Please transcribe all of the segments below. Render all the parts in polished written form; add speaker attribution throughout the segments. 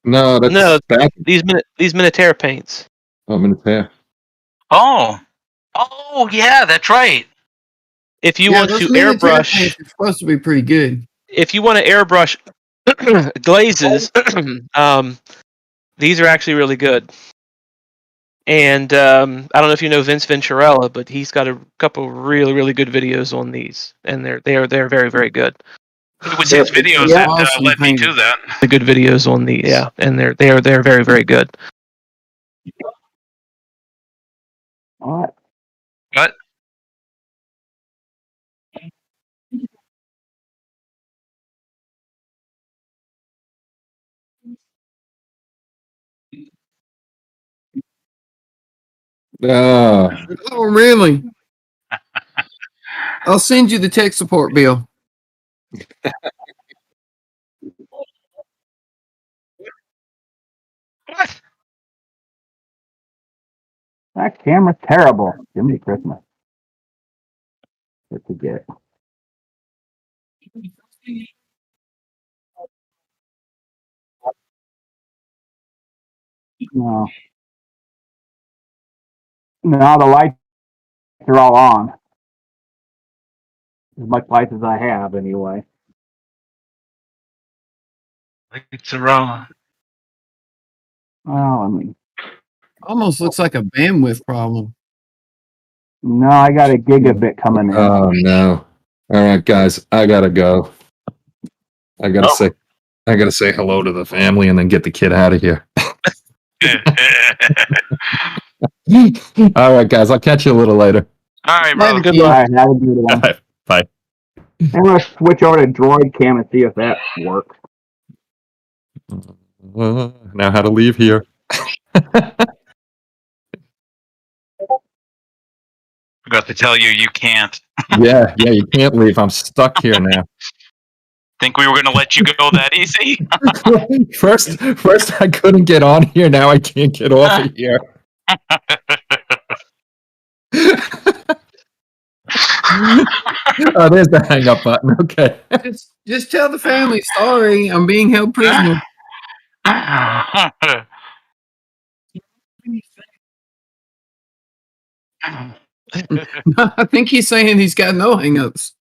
Speaker 1: No,
Speaker 2: No,
Speaker 1: that's back.
Speaker 2: these Miniterra paints.
Speaker 1: Oh, Miniterra.
Speaker 3: Oh, yeah, that's right.
Speaker 2: If you want to airbrush,
Speaker 4: it's supposed to be pretty good.
Speaker 2: if you want to airbrush glazes, these are actually really good. And I don't know if you know Vince Venturella, but he's got a couple really, really good videos on these, and they're very, very good.
Speaker 3: It was his videos that led me to that.
Speaker 2: The good videos on the and they're very, very good.
Speaker 5: What?
Speaker 3: What?
Speaker 1: Oh,
Speaker 4: Oh, really? I'll send you the tech support bill.
Speaker 3: What?
Speaker 5: That camera's terrible. Jimmy Christmas. What to get? No. No, the lights are all on. As much light as I have, anyway.
Speaker 3: It's wrong.
Speaker 5: Well, I mean,
Speaker 4: Almost looks like a bandwidth problem.
Speaker 5: no, I got a gigabit coming in.
Speaker 1: oh no! All right, guys, I gotta go. I gotta say hello to the family and then get the kid out of here. All right, guys, I'll catch you a little later.
Speaker 3: All right, bro.
Speaker 2: Good
Speaker 5: All
Speaker 2: luck.
Speaker 5: right, have a good one.
Speaker 1: Bye.
Speaker 5: I'm gonna switch over to Droid Cam and see if that works.
Speaker 1: Now, how to leave here?
Speaker 3: Forgot to tell you, you can't.
Speaker 1: Yeah, you can't leave. I'm stuck here now.
Speaker 3: Think we were going to let you go that easy?
Speaker 1: First, I couldn't get on here. Now I can't get off of here. Oh, there's the hang up button. Okay.
Speaker 4: Just tell the family, sorry, I'm being held prisoner. I think he's saying he's got no hangups.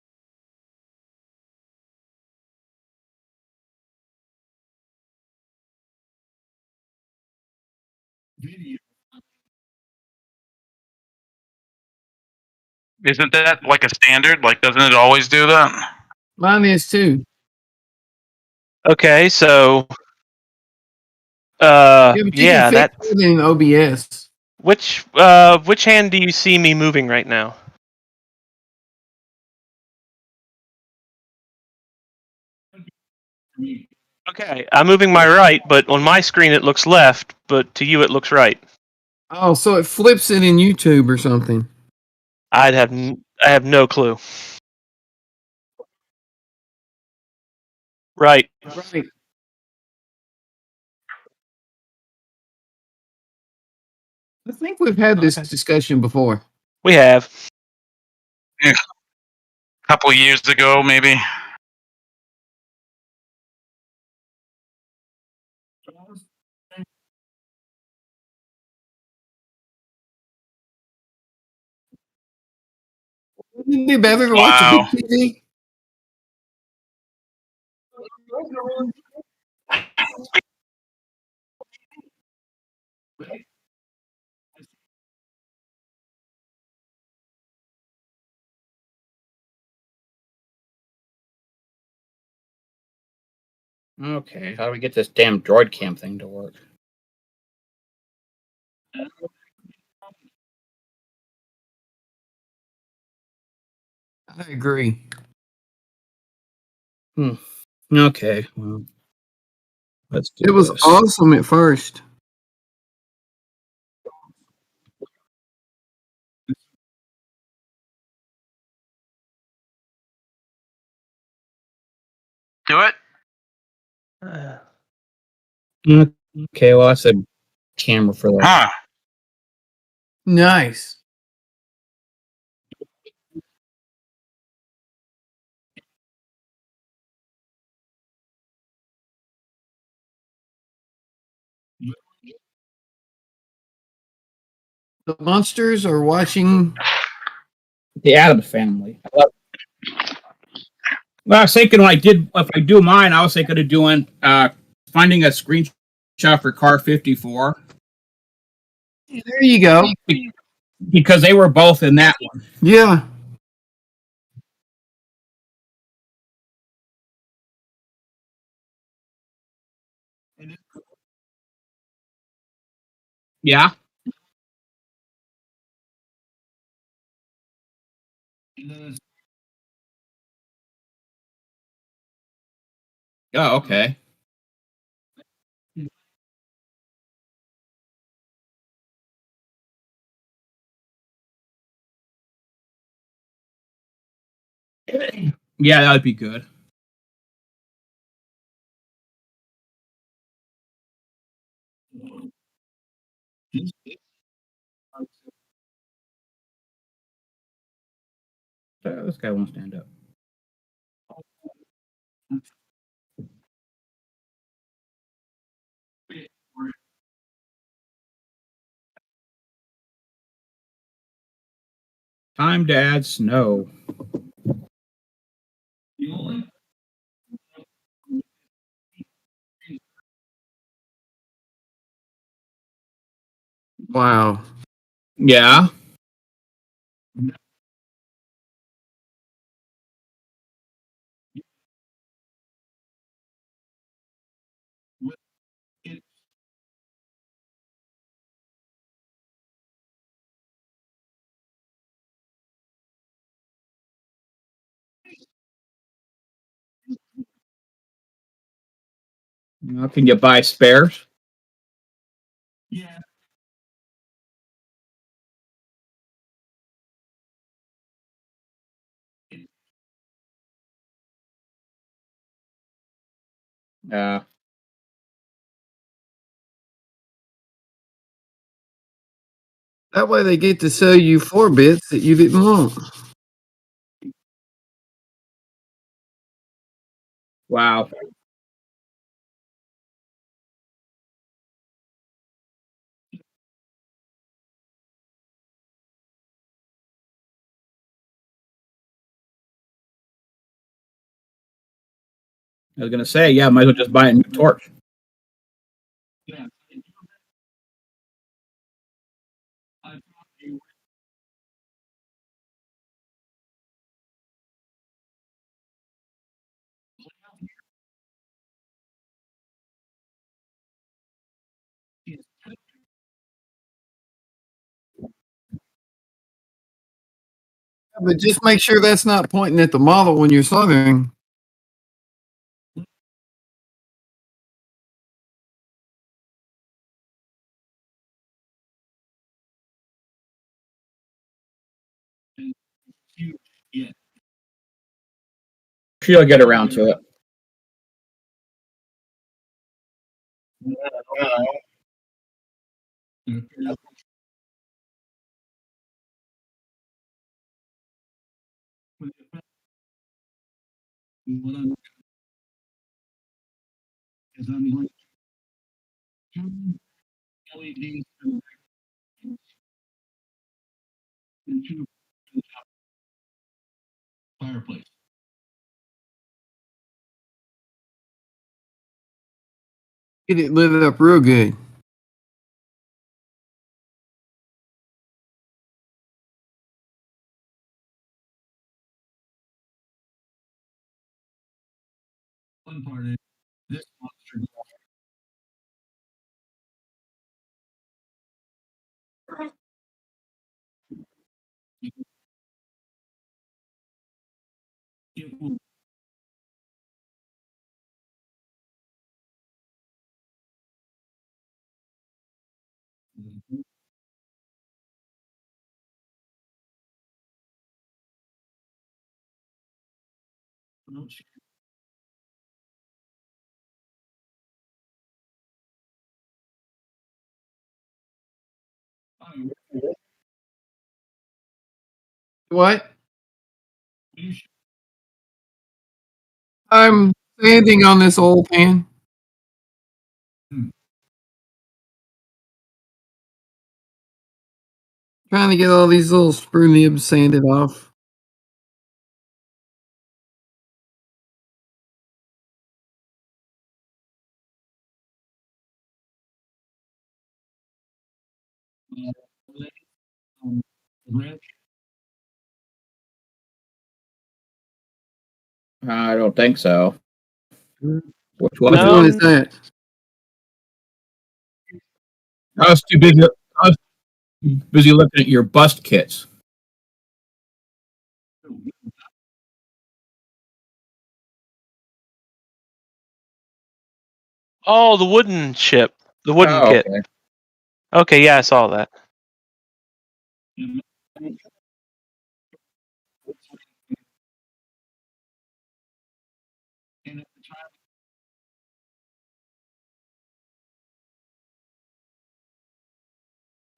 Speaker 3: Isn't that like a standard? Like, doesn't it always do that?
Speaker 4: Mine is too.
Speaker 2: Okay, so
Speaker 4: Yeah, but you
Speaker 2: yeah,
Speaker 4: can
Speaker 2: that.
Speaker 4: fix it in OBS.
Speaker 2: Which hand do you see me moving right now? Okay, I'm moving my right, but on my screen it looks left, but to you it looks right.
Speaker 4: Oh, so it flips it in YouTube or something.
Speaker 2: I have no clue. Right.
Speaker 4: Right. I think we've had this discussion before.
Speaker 2: We have.
Speaker 3: A couple years ago, maybe.
Speaker 4: Wouldn't it be better to watch a good TV?
Speaker 6: Okay, how do we get this damn droid cam thing to work?
Speaker 4: I agree.
Speaker 6: Okay, well, let's do
Speaker 4: It was
Speaker 6: this.
Speaker 4: awesome at first.
Speaker 3: Do it.
Speaker 6: Okay, well, that's a camera for that.
Speaker 3: Huh.
Speaker 4: Nice. The monsters are watching
Speaker 6: The Addams Family. Well, I was thinking if I do mine, I was thinking of doing finding a screenshot for Car 54
Speaker 4: There you go.
Speaker 6: because they were both in that one.
Speaker 4: Yeah.
Speaker 6: Yeah. Oh, okay. Yeah, that would be good. This guy won't stand up. Time to add snow.
Speaker 4: Wow.
Speaker 6: Yeah. Can you buy spares? Yeah.
Speaker 4: That way they get to sell you 4 bits that you didn't want.
Speaker 6: Wow. I was gonna say, yeah, might as well just buy a new torch.
Speaker 4: But just make sure that's not pointing at the model when you're soldering.
Speaker 6: She'll get around to it.
Speaker 4: Get it lit up real good. What? I'm sanding on this old pan. Trying to get all these little sprue nibs sanded off.
Speaker 6: I don't think so. Which
Speaker 4: Which
Speaker 6: was
Speaker 2: No.
Speaker 4: one is that?
Speaker 6: I was too busy. I was busy looking at your bust kits.
Speaker 2: Oh, the wooden ship, the wooden
Speaker 6: Oh,
Speaker 2: kit.
Speaker 6: okay.
Speaker 2: Okay, yeah, I saw that.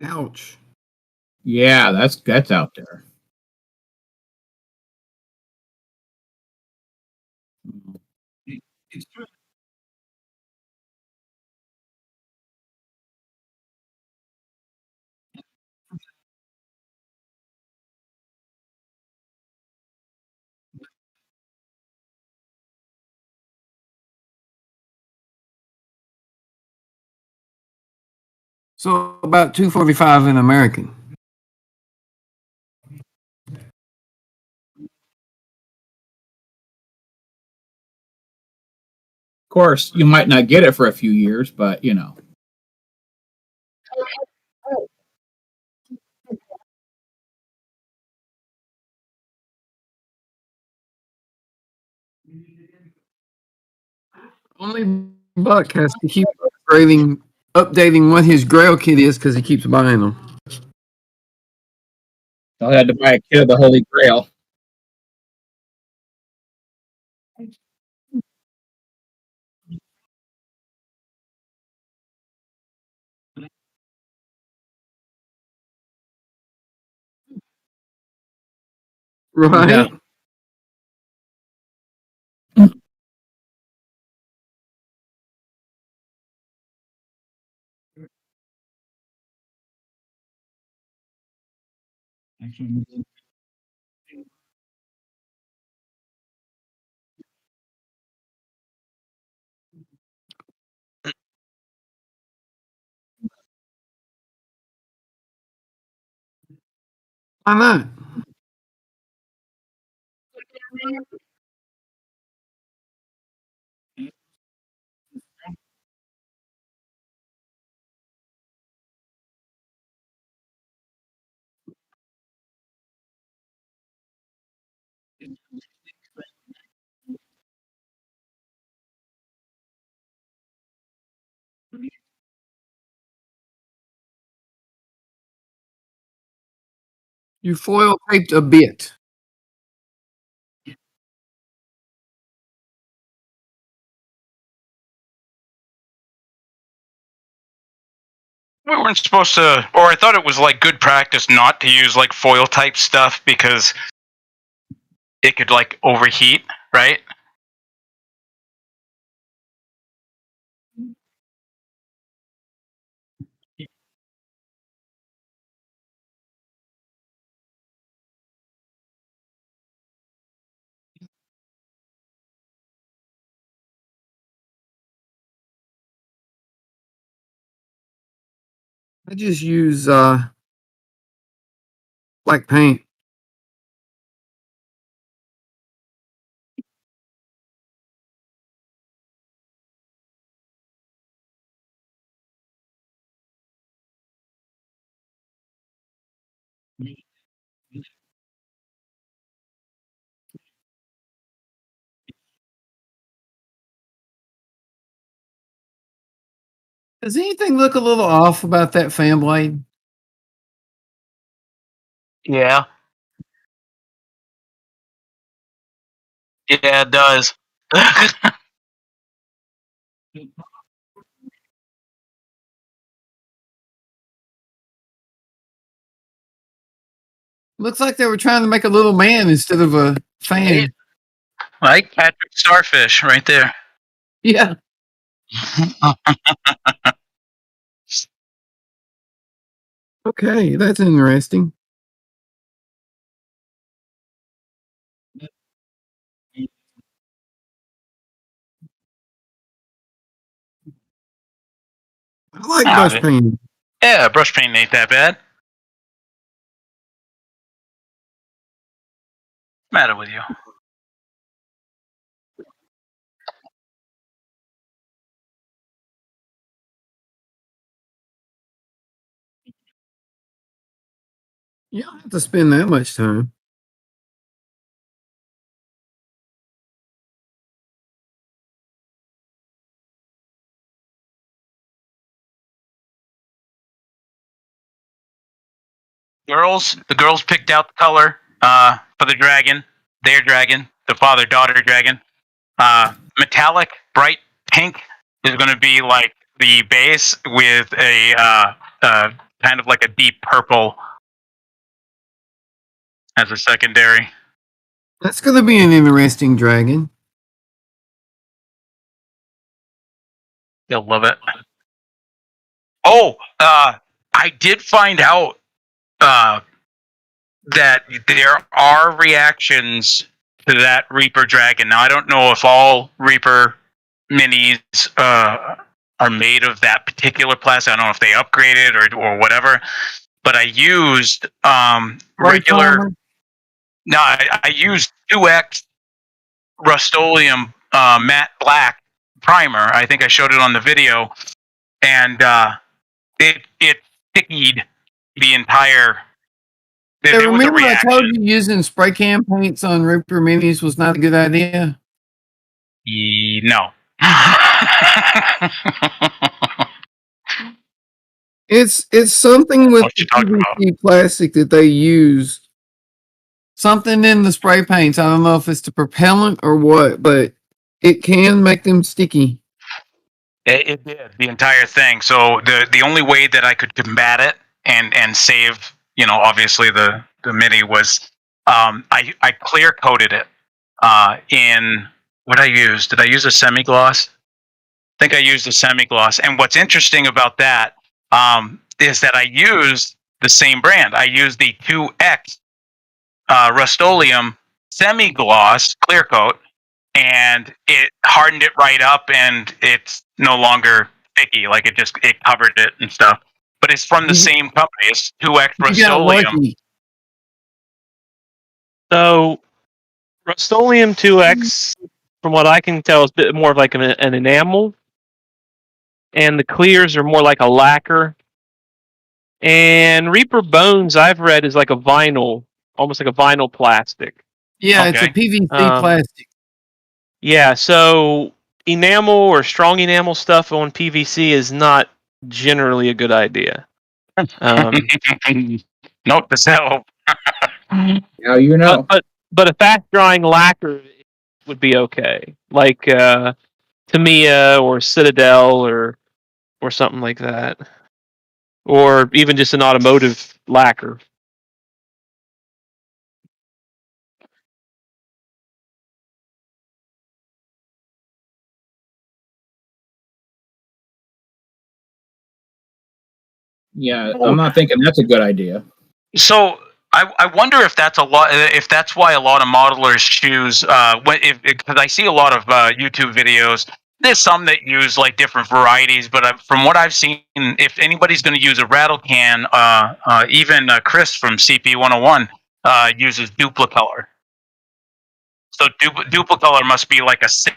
Speaker 4: Ouch.
Speaker 6: Yeah, that's out there.
Speaker 4: So about 245 in American.
Speaker 6: Of course, you might not get it for a few years, but you know.
Speaker 4: Only Buck has to keep updating what his Grail kit is because he keeps buying them.
Speaker 6: I had to buy a kit of the Holy Grail.
Speaker 4: Right?
Speaker 6: Yeah.
Speaker 4: Why not? You foil taped a bit.
Speaker 3: We weren't supposed to, or I thought it was like good practice not to use like foil type stuff because it could like overheat, right?
Speaker 4: I just use black paint. Does anything look a little off about that fan blade?
Speaker 3: Yeah. Yeah, it does.
Speaker 4: Looks like they were trying to make a little man instead of a fan.
Speaker 3: Like Patrick Starfish right there.
Speaker 4: Yeah. Okay, that's interesting. I like
Speaker 3: Ah,
Speaker 4: brush painting.
Speaker 3: Yeah, brush painting ain't that bad. What's the matter with you?
Speaker 4: You don't have to spend that much time.
Speaker 3: The girls picked out the color for the dragon, their dragon, the father-daughter dragon. Metallic, bright pink is going to be like the base with a kind of like a deep purple as a secondary.
Speaker 4: That's going to be an interesting dragon.
Speaker 3: You'll love it. Oh, I did find out that there are reactions to that Reaper dragon. Now, I don't know if all Reaper minis are made of that particular plastic. I don't know if they upgraded or whatever. But I used regular.
Speaker 4: Primer?
Speaker 3: No, I used 2X Rust-Oleum matte black primer. I think I showed it on the video, and it stickied the entire.
Speaker 4: Hey,
Speaker 3: There was a
Speaker 4: remember I
Speaker 3: reaction.
Speaker 4: told you using spray can paints on Reaper minis was not a good idea?
Speaker 3: No.
Speaker 4: It's something with
Speaker 3: What
Speaker 4: the
Speaker 3: you talking about?
Speaker 4: PVC plastic that they use. Something in the spray paints. I don't know if it's the propellant or what, but it can make them sticky.
Speaker 3: It did the entire thing. So the only way that I could combat it and save, obviously the mini was I clear coated it in what I used. Did I use a semi gloss? I think I used a semi gloss. And what's interesting about that is that I used the same brand. I used the 2X Rust-Oleum semi gloss clear coat, and it hardened it right up, and it's no longer sticky. Like it covered it and stuff. But it's from the same company. It's 2X
Speaker 4: You got
Speaker 3: Rust-Oleum.
Speaker 4: lucky.
Speaker 2: So Rust-Oleum 2X, from what I can tell, is a bit more of like an enamel, and the clears are more like a lacquer. And Reaper Bones, I've read, is like a vinyl, almost like a vinyl plastic.
Speaker 4: Yeah, it's a
Speaker 3: Okay.
Speaker 4: PVC
Speaker 2: Um,
Speaker 4: plastic.
Speaker 2: Yeah, so enamel or strong enamel stuff on PVC is not generally a good idea.
Speaker 3: Note to self.
Speaker 6: Now you know.
Speaker 2: But a fast drying lacquer would be okay, like Tamiya or Citadel or something like that, or even just an automotive lacquer.
Speaker 6: Yeah, I'm not thinking that's a good idea.
Speaker 3: So I wonder if that's if that's why a lot of modelers choose because I see a lot of YouTube videos. There's some that use like different varieties, but from what I've seen, if anybody's going to use a rattle can, even Chris from CP101 uses Duplicolor. So Duplicolor must be like a safe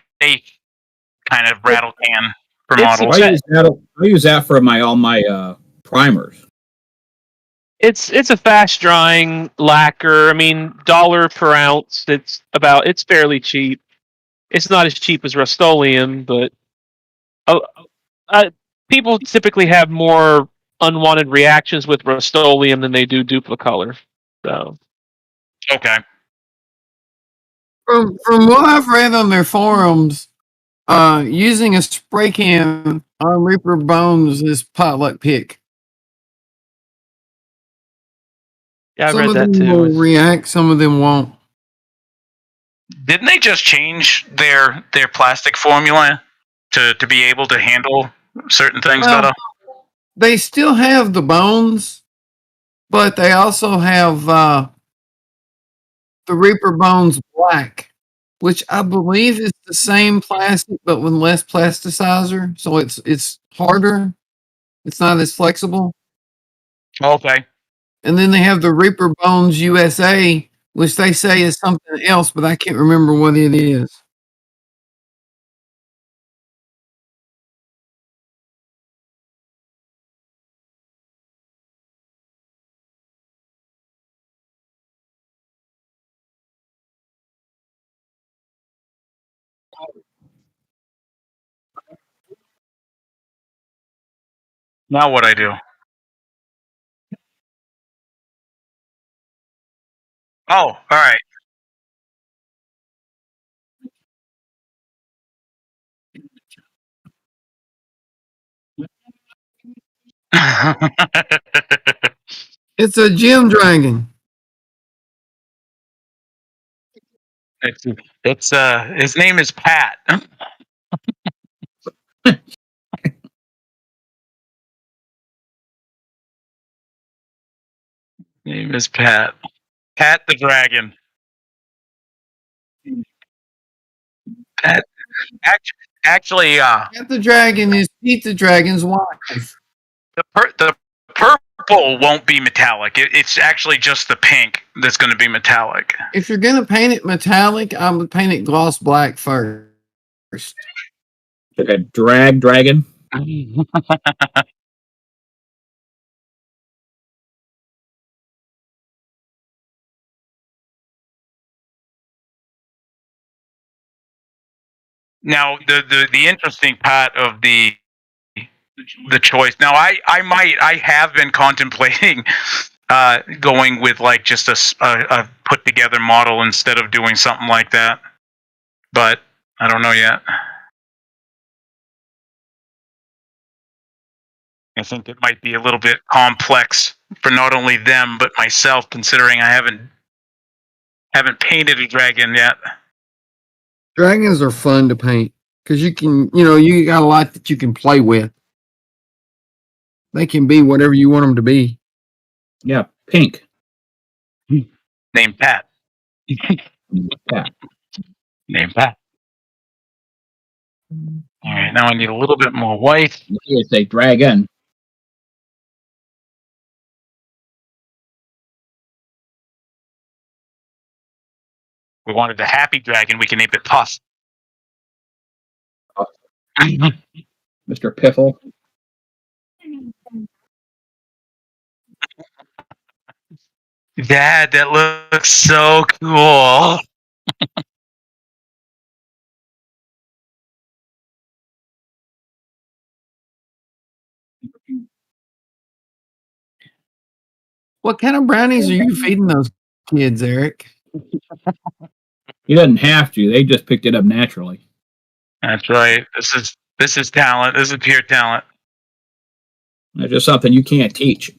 Speaker 3: kind of rattle can for
Speaker 2: It's
Speaker 3: models.
Speaker 6: I use that for all my primers.
Speaker 2: It's a fast drying lacquer. I mean, $1 per ounce. It's fairly cheap. It's not as cheap as Rust-Oleum, but people typically have more unwanted reactions with Rust-Oleum than they do Duplicolor. So
Speaker 3: Okay.
Speaker 4: From what I've read on their forums, using a spray can on Reaper Bones is potluck pick.
Speaker 2: yeah, I
Speaker 4: Some
Speaker 2: read
Speaker 4: of
Speaker 2: that
Speaker 4: them
Speaker 2: too.
Speaker 4: will react, some of them won't.
Speaker 3: Didn't they just change their plastic formula to be able to handle certain things
Speaker 4: Well,
Speaker 3: better?
Speaker 4: they still have the bones, But they also have the Reaper Bones Black, which I believe is the same plastic but with less plasticizer, so it's harder. It's not as flexible.
Speaker 3: Okay.
Speaker 4: And then they have the Reaper Bones USA, which they say is something else, but I can't remember what it is.
Speaker 3: Now what I do? Oh, all right.
Speaker 4: It's a gem dragon.
Speaker 3: it's his name is Pat. Name is Pat. Pat the dragon. Pat, actually,
Speaker 4: Cat the dragon is Pete the dragon's wife.
Speaker 3: the purple won't be metallic. It's actually just the pink that's going to be metallic.
Speaker 4: If you're gonna paint it metallic, I would paint it gloss black first.
Speaker 6: Like a drag dragon.
Speaker 3: Now, the interesting part of the choice. Now, I have been contemplating going with like just a put together model instead of doing something like that, but I don't know yet. I think it might be a little bit complex for not only them but myself, considering I haven't painted a dragon yet.
Speaker 4: Dragons are fun to paint because you can, you got a lot that you can play with. They can be whatever you want them to be.
Speaker 6: Yeah, pink.
Speaker 3: Named Pat.
Speaker 6: Pat.
Speaker 3: Named Pat. All right, now I need a little bit more white.
Speaker 6: It's a dragon.
Speaker 3: We wanted a happy dragon. We can name it Puff.
Speaker 6: Mr. Piffle.
Speaker 3: Dad, that looks so cool.
Speaker 4: What kind of brownies are you feeding those kids, Eric?
Speaker 6: He doesn't have to. They just picked it up naturally.
Speaker 3: That's right. This is talent. This is pure talent.
Speaker 6: It's just something you can't teach.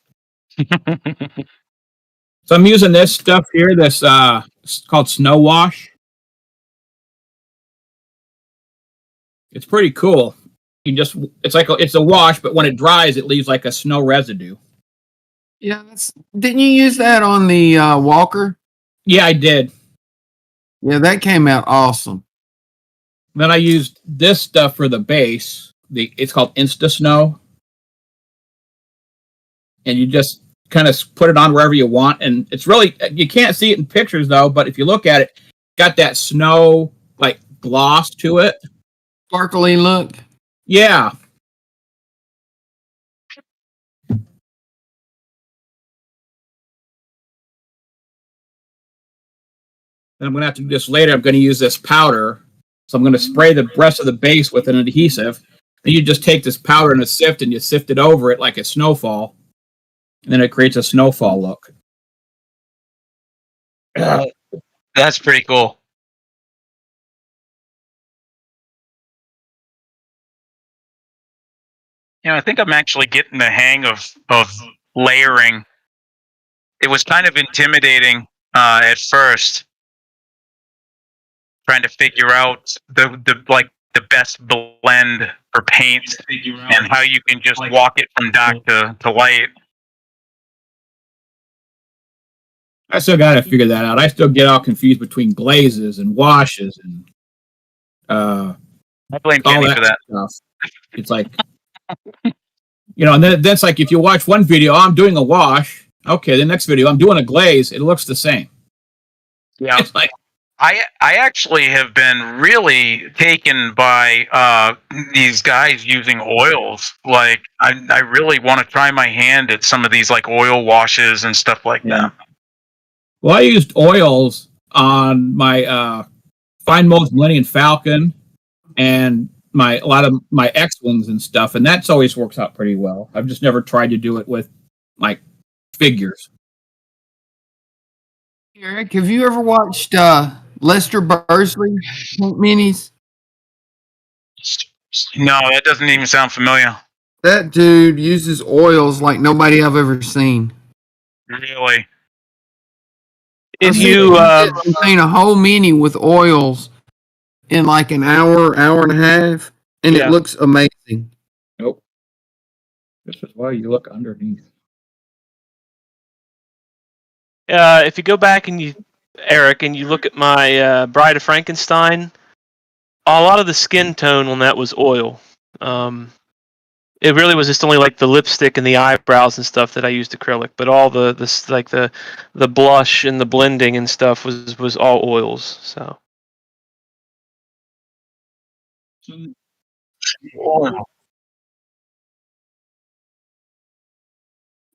Speaker 6: So I'm using this stuff here. This it's called Snow Wash. It's pretty cool. It's a wash, but when it dries, it leaves like a snow residue.
Speaker 4: Yeah, didn't you use that on the Walker?
Speaker 6: Yeah, I did.
Speaker 4: Yeah, that came out awesome.
Speaker 6: Then I used this stuff for the base. It's called Insta Snow, and you just kind of put it on wherever you want. And it's really, you can't see it in pictures though, but if you look at it, got that snow like gloss to it.
Speaker 4: Sparkly look.
Speaker 6: Yeah. And I'm going to have to do this later. I'm going to use this powder. So I'm going to spray the rest of the base with an adhesive. And you just take this powder in a sift and you sift it over it like a snowfall. And then it creates a snowfall look.
Speaker 3: That's pretty cool. I think I'm actually getting the hang of layering. It was kind of intimidating at first, trying to figure out the best blend for paint and how you can just walk it from dark to light.
Speaker 6: I still got to figure that out. I still get all confused between glazes and washes and
Speaker 3: I blame
Speaker 6: all
Speaker 3: Kenny
Speaker 6: that
Speaker 3: for that.
Speaker 6: stuff. It's like, and then that's like if you watch one video, I'm doing a wash. Okay, the next video, I'm doing a glaze. It looks the same.
Speaker 3: Yeah.
Speaker 6: It's like,
Speaker 3: I actually have been really taken by these guys using oils. Like I really want to try my hand at some of these like oil washes and stuff like that.
Speaker 6: well, I used oils on my Fine Mold's Millennium Falcon and a lot of my X-Wings and stuff, and that's always works out pretty well. I've just never tried to do it with like figures.
Speaker 4: Eric, have you ever watched Lester Bursley Paint Minis?
Speaker 3: No, that doesn't even sound familiar.
Speaker 4: That dude uses oils like nobody I've ever seen.
Speaker 3: Really?
Speaker 2: If
Speaker 4: I
Speaker 2: you
Speaker 4: can paint a whole mini with oils in like an hour, hour and a half, and
Speaker 2: Yeah.
Speaker 4: it looks amazing.
Speaker 6: Nope. This is why you look underneath.
Speaker 2: if you go back and Eric, and you look at my Bride of Frankenstein, a lot of the skin tone on that was oil. It really was just only like the lipstick and the eyebrows and stuff that I used acrylic, but all the blush and the blending and stuff was all oils. So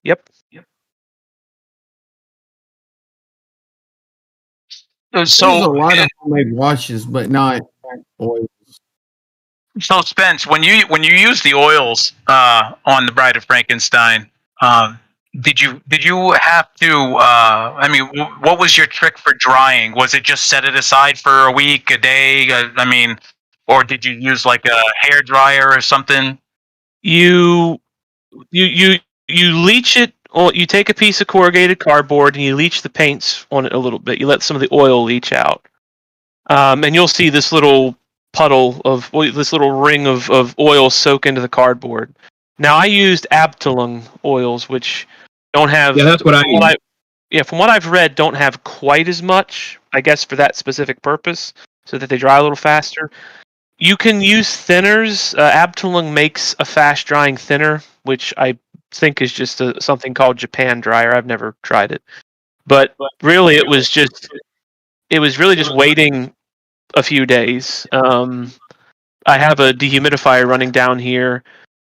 Speaker 2: yep.
Speaker 4: There's a
Speaker 3: So,
Speaker 4: lot of homemade washes, but not oils.
Speaker 3: so Spence, when you use the oils on the Bride of Frankenstein, did you have to? I mean, what was your trick for drying? Was it just set it aside for a week, a day? I mean, or did you use like a hair dryer or something?
Speaker 2: You leach it. Or you take a piece of corrugated cardboard and you leach the paints on it a little bit. You let some of the oil leach out, and you'll see this little puddle of this little ring of oil soak into the cardboard. Now I used Abteilung oils, which don't have.
Speaker 6: Yeah, that's what I use.
Speaker 2: From what I've read, don't have quite as much. I guess for that specific purpose, so that they dry a little faster. You can use thinners. Abteilung makes a fast drying thinner, which I think is just something called Japan dryer. I've never tried it, but really it was really just waiting a few days. I have a dehumidifier running down here,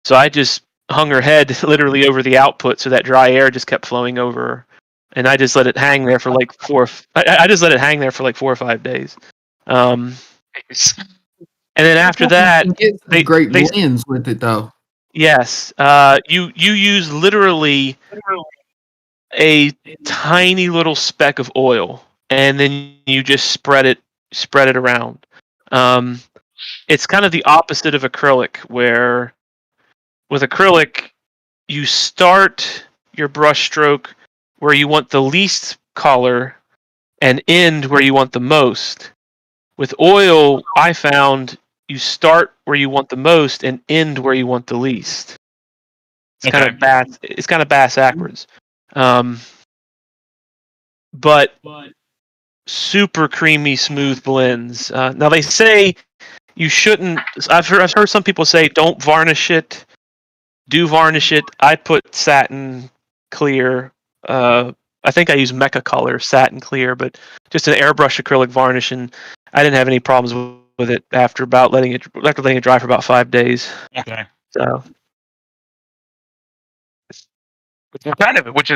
Speaker 2: so I just hung her head literally over the output, so that dry air just kept flowing over, and I just let it hang there for like I just let it hang there for like 4 or 5 days. And then after that,
Speaker 4: You can get some great blends with it, though.
Speaker 2: yes, you use literally a tiny little speck of oil, and then you just spread it around. It's kind of the opposite of acrylic, where with acrylic you start your brush stroke where you want the least color and end where you want the most. With oil, I found you start where you want the most and end where you want the least. It's kind of bad. It's kind of bass backwards. But super creamy, smooth blends. Now they say you shouldn't. I've heard some people say don't varnish it. Do varnish it. I put satin clear. I think I use Mecha Color satin clear, but just an airbrush acrylic varnish, and I didn't have any problems with it after letting it dry for about 5 days.
Speaker 3: Okay.
Speaker 2: So
Speaker 3: Which is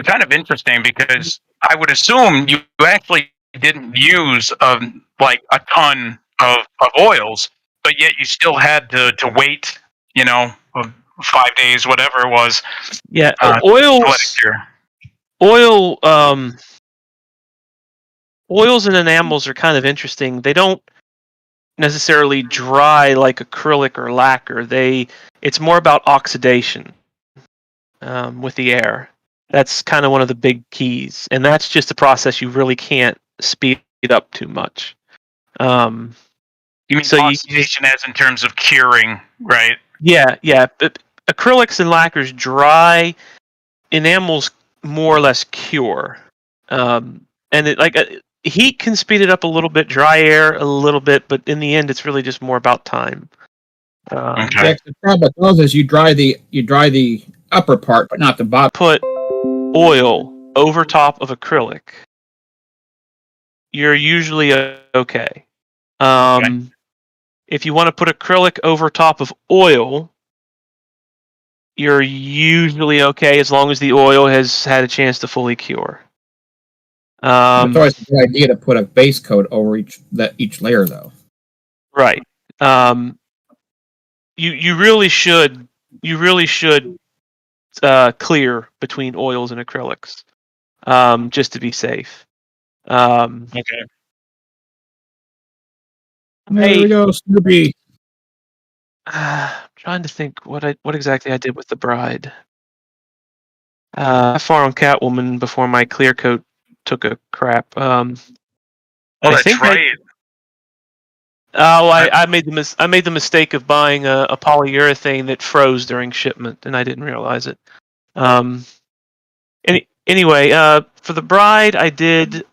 Speaker 3: kind of interesting because I would assume you actually didn't use like a ton of oils, but yet you still had to wait, 5 days, whatever it was.
Speaker 2: yeah, oils and enamels are kind of interesting. They don't necessarily dry like acrylic or lacquer. It's more about oxidation with the air. That's kind of one of the big keys, and that's just a process you really can't speed up too much.
Speaker 3: You mean oxidation as in terms of curing, right?
Speaker 2: Yeah. But acrylics and lacquers dry, enamels more or less cure. and heat can speed it up a little bit, dry air a little bit, but in the end, it's really just more about time.
Speaker 3: Okay.
Speaker 6: Yeah, the problem with those is you dry the upper part, but not the bottom.
Speaker 2: Put oil over top of acrylic, you're usually okay. If you want to put acrylic over top of oil, you're usually okay as long as the oil has had a chance to fully cure.
Speaker 6: It's always a good idea to put a base coat over each layer, though.
Speaker 2: Right. You really should clear between oils and acrylics, just to be safe.
Speaker 3: Okay.
Speaker 6: There we go, Snoopy.
Speaker 2: I'm trying to think what exactly I did with the bride. I far on Catwoman before my clear coat took a crap.
Speaker 3: Oh, that's right.
Speaker 2: I made the mistake of buying a polyurethane that froze during shipment, and I didn't realize it. Anyway, for the bride, I did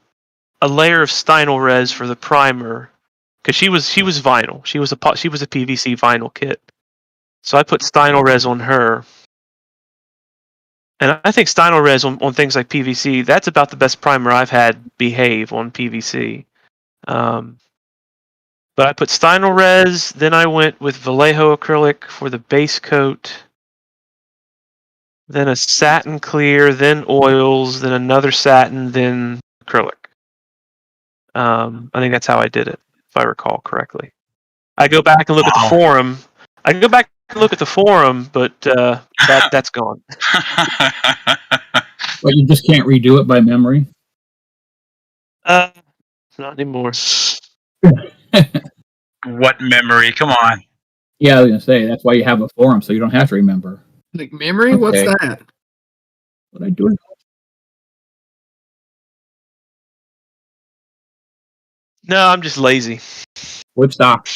Speaker 2: a layer of Stynylrez res for the primer because she was vinyl. She was a PVC vinyl kit, so I put Stynylrez res on her. And I think Stynylrez res on things like PVC, that's about the best primer I've had behave on PVC. But I put Stynylrez res, then I went with Vallejo acrylic for the base coat, then a satin clear, then oils, then another satin, then acrylic. I think that's how I did it, if I recall correctly. I go back and look at the forum. But that's gone.
Speaker 6: But you just can't redo it by memory.
Speaker 2: Not anymore.
Speaker 3: What memory? Come on.
Speaker 6: Yeah, I was gonna say that's why you have a forum, so you don't have to remember.
Speaker 4: Like memory? What's
Speaker 6: Okay.
Speaker 4: that?
Speaker 6: What I do?
Speaker 2: No, I'm just lazy.
Speaker 6: Woodstock.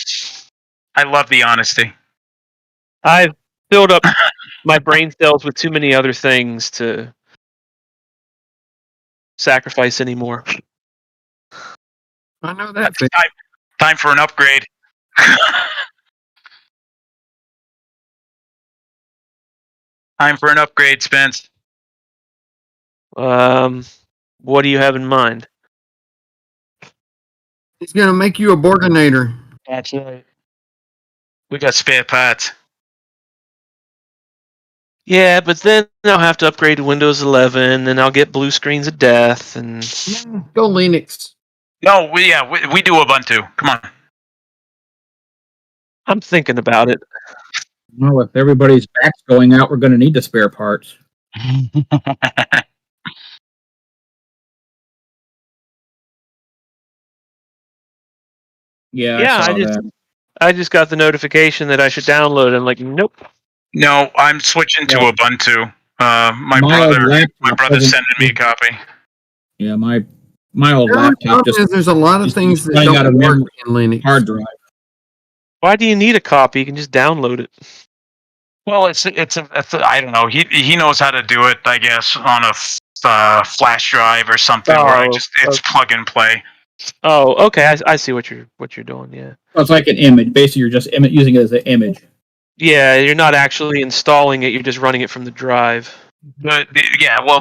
Speaker 3: I love the honesty.
Speaker 2: I've filled up my brain cells with too many other things to sacrifice anymore.
Speaker 4: I know that.
Speaker 3: Time for an upgrade. Time for an upgrade, Spence.
Speaker 2: What do you have in mind?
Speaker 4: He's gonna make you a Borginator.
Speaker 3: That's right. We got spare parts.
Speaker 2: Yeah, but then I'll have to upgrade to Windows 11, and I'll get blue screens of death, and
Speaker 4: Go Linux.
Speaker 3: No, we do Ubuntu. Come on.
Speaker 2: I'm thinking about it.
Speaker 6: Well, if everybody's back's going out, we're going to need the spare parts. Yeah, I saw that.
Speaker 2: I just got the notification that I should download it. I'm like, nope.
Speaker 3: No, I'm switching to Ubuntu. My
Speaker 6: old
Speaker 3: brother's sending me a copy.
Speaker 6: Yeah, my old laptop just.
Speaker 4: There's a lot of things that
Speaker 6: running out of
Speaker 4: don't work
Speaker 6: memory.
Speaker 4: in Linux.
Speaker 6: Hard drive.
Speaker 2: Why do you need a copy? You can just download it.
Speaker 3: Well, it's I don't know. He knows how to do it, I guess, on a flash drive or something. Where it's plug and play.
Speaker 2: Oh, okay. I see what you're doing. Yeah.
Speaker 6: Well, it's like an image. Basically, you're just using it as an image.
Speaker 2: Yeah, you're not actually installing it. You're just running it from the drive.
Speaker 3: But well,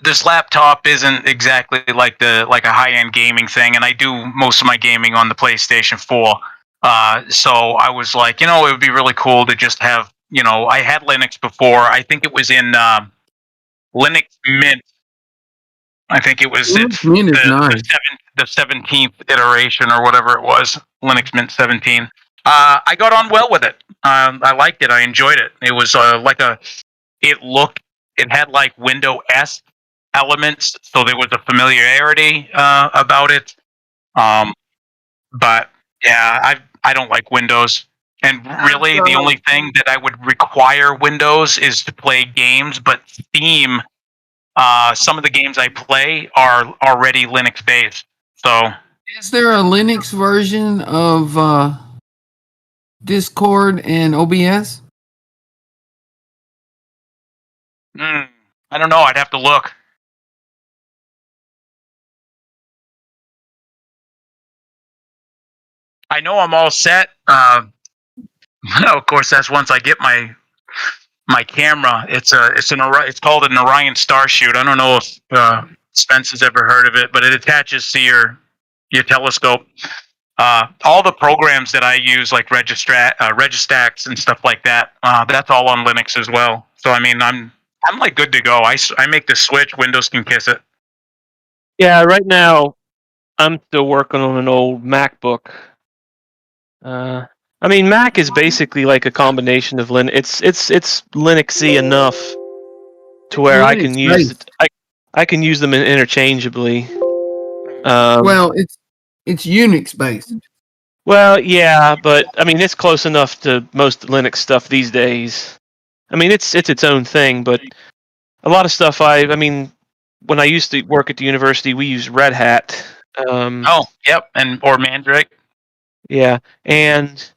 Speaker 3: this laptop isn't exactly like a high end gaming thing, and I do most of my gaming on the PlayStation 4. So I was like, it would be really cool to just have, I had Linux before. I think it was in Linux Mint. I think it was the 17th iteration or whatever it was, Linux Mint 17. I got on well with it. I liked it. I enjoyed it. It was it had like Windows S elements, so there was a familiarity about it. But yeah, I don't like Windows. And really, the only thing that I would require Windows is to play games. But Steam, some of the games I play are already Linux based. So,
Speaker 4: is there a Linux version of Discord and OBS?
Speaker 3: I don't know. I'd have to look. I know I'm all set. Of course, that's once I get my camera. It's called an Orion Starshoot. I don't know if Spence has ever heard of it, but it attaches to your telescope. All the programs that I use, like Registax and stuff like that, that's all on Linux as well. So I mean, I'm like good to go. I make the switch. Windows can kiss it.
Speaker 2: Yeah, right now I'm still working on an old MacBook. I mean, Mac is basically like a combination of Linux. It's Linuxy enough to where I can use
Speaker 4: Unix-based.
Speaker 2: I can use them interchangeably.
Speaker 4: Well, it's Unix based.
Speaker 2: Well, yeah, but I mean, it's close enough to most Linux stuff these days. I mean, it's its own thing, but a lot of stuff I mean, when I used to work at the university, we used Red Hat.
Speaker 3: Oh, yep, or Mandrake.
Speaker 2: Yeah, and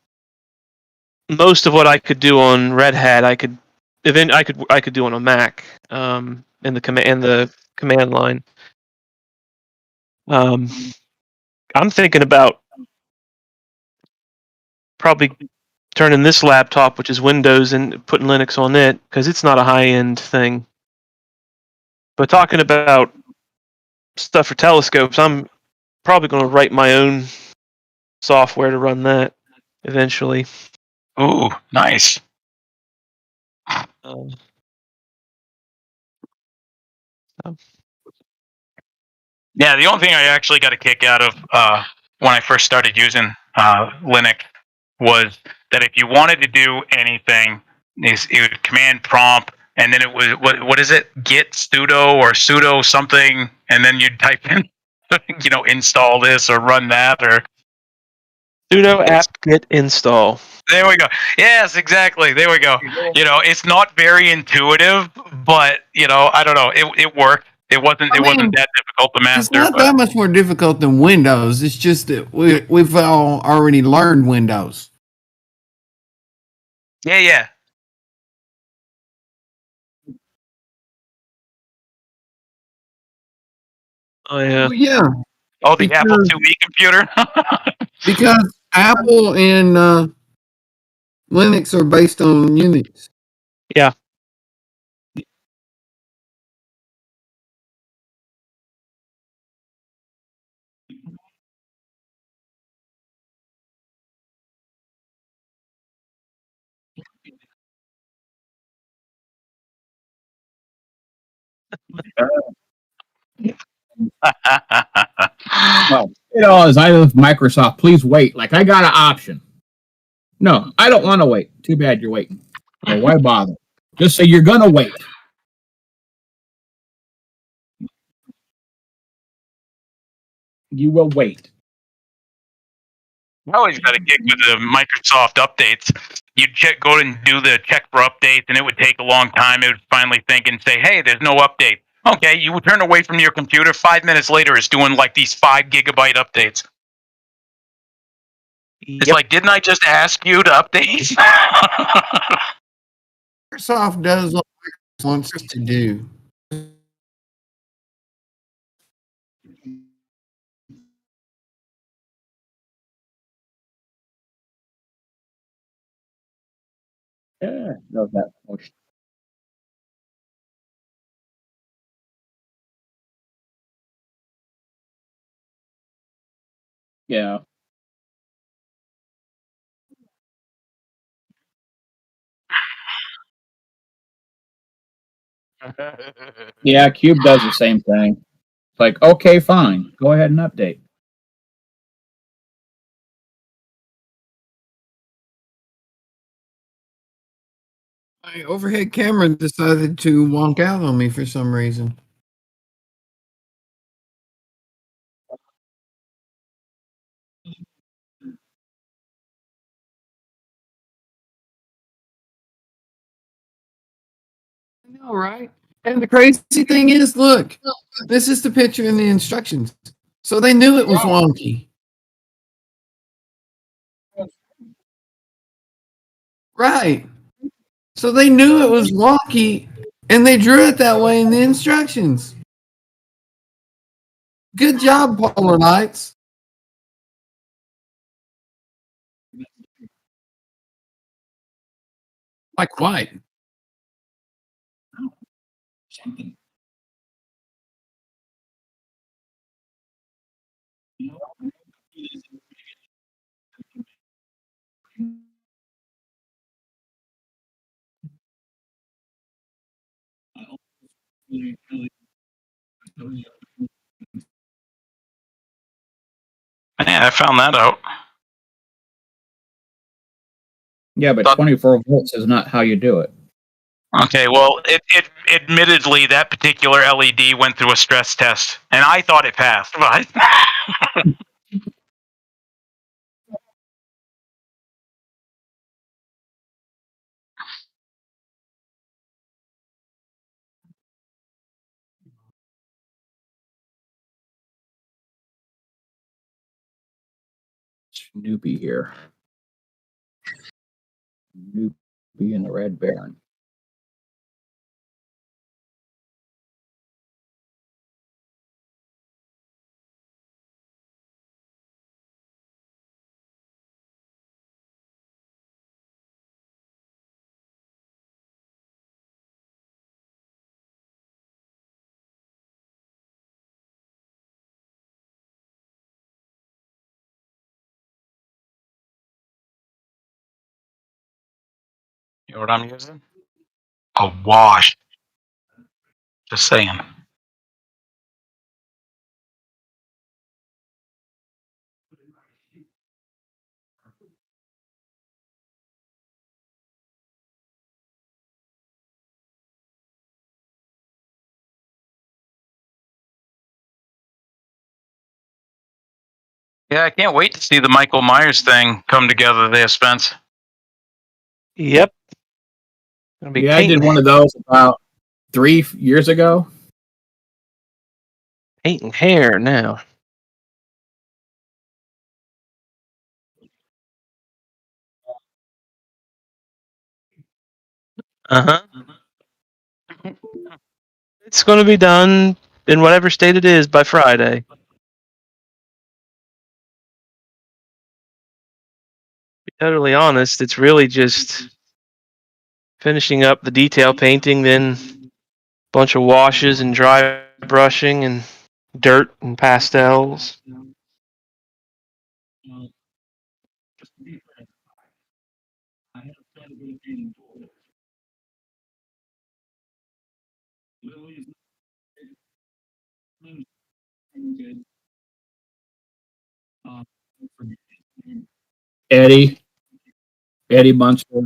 Speaker 2: most of what I could do on Red Hat, I could do on a Mac, in the command line. I'm thinking about probably turning this laptop, which is Windows, and putting Linux on it because it's not a high-end thing. But talking about stuff for telescopes, I'm probably going to write my own software to run that eventually.
Speaker 3: Ooh, nice.
Speaker 2: Um,
Speaker 3: Yeah, the only thing I actually got a kick out of when I first started using Linux was that if you wanted to do anything, it would command prompt, and then it was what is it? Git sudo or sudo something, and then you'd type in, install this or run that or
Speaker 2: sudo apt-get install.
Speaker 3: There we go. Yes, exactly. There we go. It's not very intuitive, but I don't know. It worked. It wasn't that difficult to master.
Speaker 4: It's not that much more difficult than Windows. It's just that we've all already learned Windows.
Speaker 3: Yeah.
Speaker 2: Oh yeah.
Speaker 4: Well, yeah.
Speaker 3: Oh, the Apple IIe computer.
Speaker 4: Because Apple and Linux are based on Unix.
Speaker 2: Yeah.
Speaker 6: Well, as I love Microsoft, please wait. Like, I got an option. No, I don't want to wait. Too bad you're waiting. So why bother? Just say you're gonna wait. You will wait.
Speaker 3: I always got a gig with the Microsoft updates. You'd go and do the check for updates, and it would take a long time. It would finally think and say, "Hey, there's no update." Okay, you would turn away from your computer. 5 minutes later, it's doing like these 5 gigabyte updates. It's like, didn't I just ask you to update?
Speaker 4: Microsoft does what Microsoft wants us to do.
Speaker 6: Yeah, love that motion. Yeah. Yeah, Cube does the same thing. It's like, okay, fine. Go ahead and update.
Speaker 4: My overhead camera decided to wonk out on me for some reason. I know, right? And the crazy thing is, look, this is the picture in the instructions. So they knew it was wonky. Right. So they knew it was wonky and they drew it that way in the instructions. Good job, Polar Lights. Like white.
Speaker 3: Yeah, I found that out.
Speaker 6: Yeah, but 24 volts is not how you do it.
Speaker 3: Okay, well, it admittedly that particular LED went through a stress test, and I thought it passed. But
Speaker 6: Snoopy here. Snoopy and the Red Baron.
Speaker 3: you know what I'm using? A wash. Just saying. Yeah, I can't wait to see the Michael Myers thing come together there, Spence.
Speaker 2: Yep. Gonna be
Speaker 6: Yeah, I did
Speaker 2: painting,
Speaker 6: one of those about 3 years ago.
Speaker 2: painting hair now. Uh huh. It's going to be done in whatever state it is by Friday. To be totally honest, it's really just finishing up the detail painting, then a bunch of washes and dry brushing and dirt and pastels.
Speaker 6: Eddie Munster.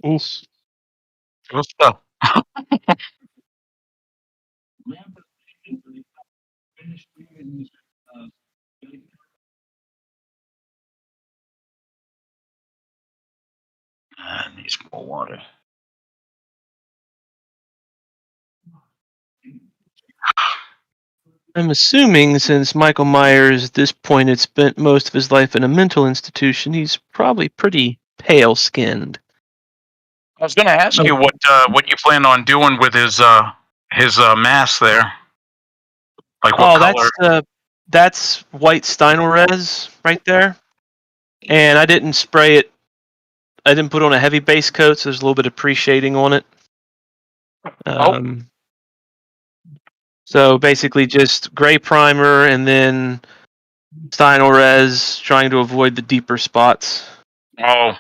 Speaker 2: Oof.
Speaker 3: Good stuff. I need some more water.
Speaker 2: I'm assuming since Michael Myers at this point had spent most of his life in a mental institution, he's probably pretty pale skinned.
Speaker 3: I was going to ask you what you plan on doing with his mask there. Like what
Speaker 2: Oh,
Speaker 3: color?
Speaker 2: that's white Stynylrez right there. And I didn't spray it. I didn't put on a heavy base coat, so there's a little bit of pre-shading on it. So basically just gray primer and then Stynylrez, trying to avoid the deeper spots.
Speaker 3: Oh,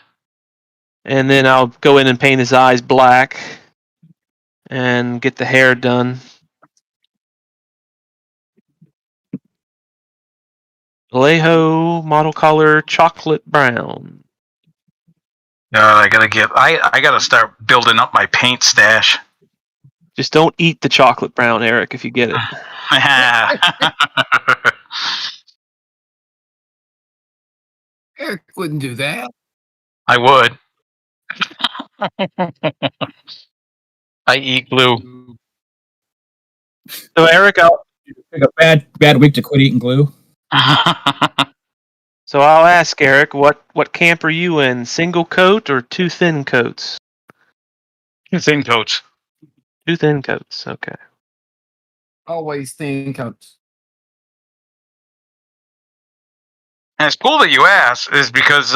Speaker 2: And then I'll go in and paint his eyes black and get the hair done. Vallejo model color chocolate brown.
Speaker 3: I gotta start building up my paint stash.
Speaker 2: Just don't eat the chocolate brown, Eric, if you get it.
Speaker 4: Eric wouldn't do that.
Speaker 3: I would. I eat glue.
Speaker 2: So Eric,
Speaker 6: Like a bad week to quit eating glue.
Speaker 2: so I'll ask Eric, what camp are you in? Single coat or two thin coats?
Speaker 3: Thin coats.
Speaker 2: Two thin coats. Okay.
Speaker 4: Always thin coats.
Speaker 3: And it's cool that you asked, is because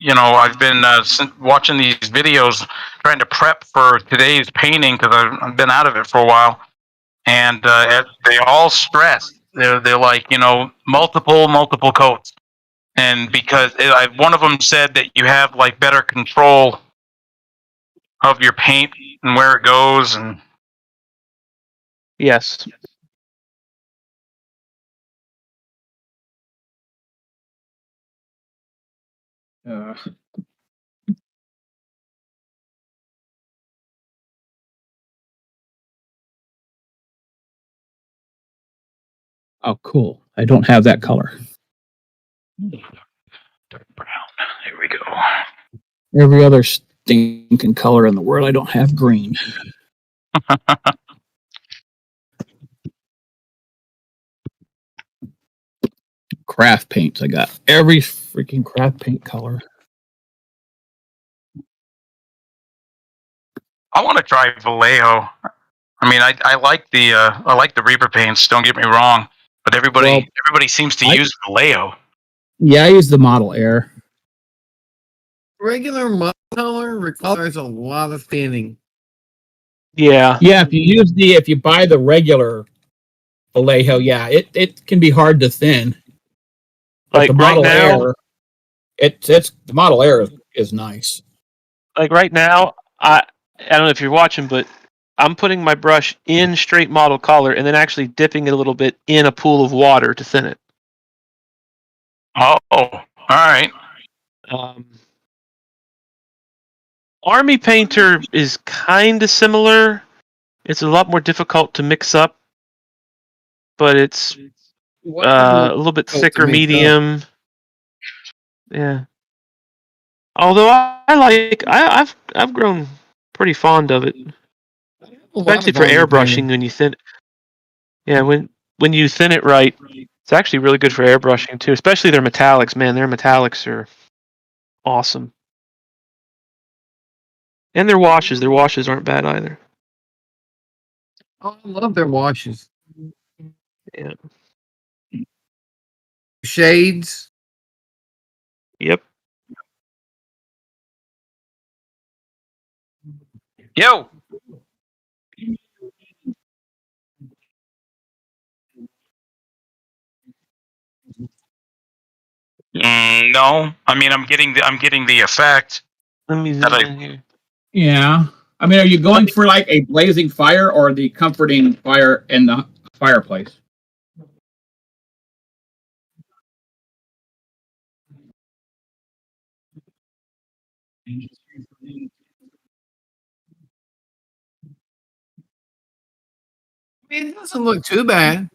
Speaker 3: I've been watching these videos, trying to prep for today's painting because I've been out of it for a while, and they all stress. They're like, multiple coats, and because one of them said that you have like better control of your paint and where it goes, and
Speaker 2: Yes.
Speaker 6: Uh, oh, cool. I don't have that color.
Speaker 3: dark brown. Here we go.
Speaker 6: Every other stinking color in the world, I don't have green. Craft paints, I got every freaking craft paint color.
Speaker 3: I want to try Vallejo. I mean, I like the Reaper paints. Don't get me wrong, but everybody seems to use Vallejo.
Speaker 6: Yeah, I use the Model Air.
Speaker 4: Regular mud color requires a lot of thinning.
Speaker 2: Yeah.
Speaker 6: Yeah, if you buy the regular Vallejo, yeah, it can be hard to thin. But
Speaker 2: Like
Speaker 6: the
Speaker 2: right
Speaker 6: Model
Speaker 2: now,
Speaker 6: Air, it's the Model Air is nice.
Speaker 2: like right now, I don't know if you're watching, but I'm putting my brush in straight model color and then actually dipping it a little bit in a pool of water to thin it.
Speaker 3: Oh, all right.
Speaker 2: Army Painter is kind of similar. It's a lot more difficult to mix up, but it's a little bit thicker medium. Yeah. Although I've grown pretty fond of it, especially for airbrushing when you thin. Yeah, when you thin it right, it's actually really good for airbrushing too. Especially their metallics, man. Their metallics are awesome, and their washes. Their washes aren't bad either.
Speaker 4: Oh, I love their washes.
Speaker 2: Yeah.
Speaker 4: Shades.
Speaker 2: Yep.
Speaker 3: Yo. No, I mean I'm getting the effect.
Speaker 2: Let me zoom in here.
Speaker 6: Yeah. I mean, are you going for like a blazing fire or the comforting fire in the fireplace?
Speaker 4: I mean, it doesn't look too bad.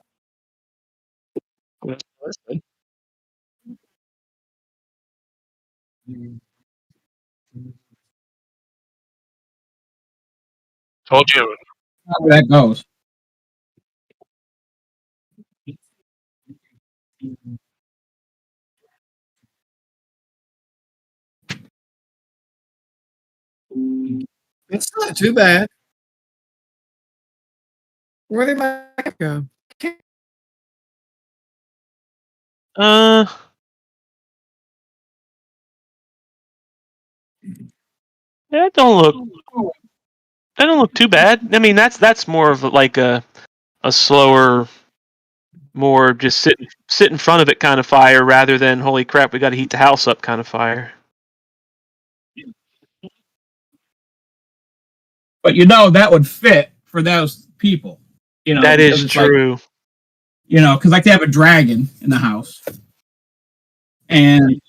Speaker 3: Told you.
Speaker 6: How that goes.
Speaker 4: It's not too bad. Where did my go?
Speaker 2: Uh, that don't look too bad. I mean, that's more of like a slower, more just sit in front of it kind of fire rather than holy crap, we got to heat the house up kind of fire.
Speaker 6: But that would fit for those people.
Speaker 2: That
Speaker 6: because
Speaker 2: is
Speaker 6: it's like,
Speaker 2: true.
Speaker 6: because like they have a dragon in the house. And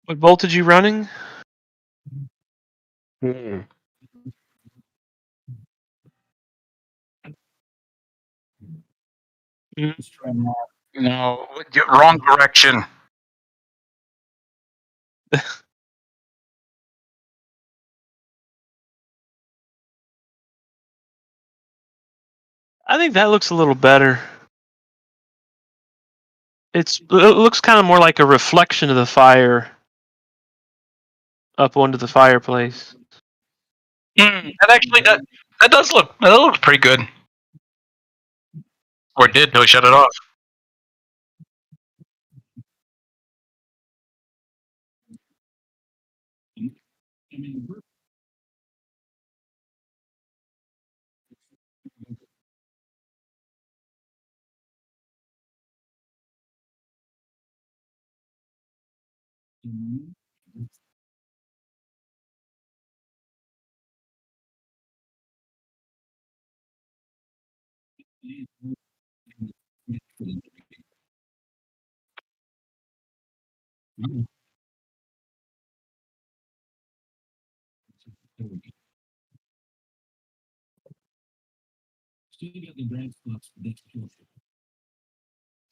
Speaker 2: What voltage you running?
Speaker 3: No, wrong direction.
Speaker 2: I think that looks a little better. it looks kind of more like a reflection of the fire up onto the fireplace.
Speaker 3: That does look pretty good. Or it did till we shut it off.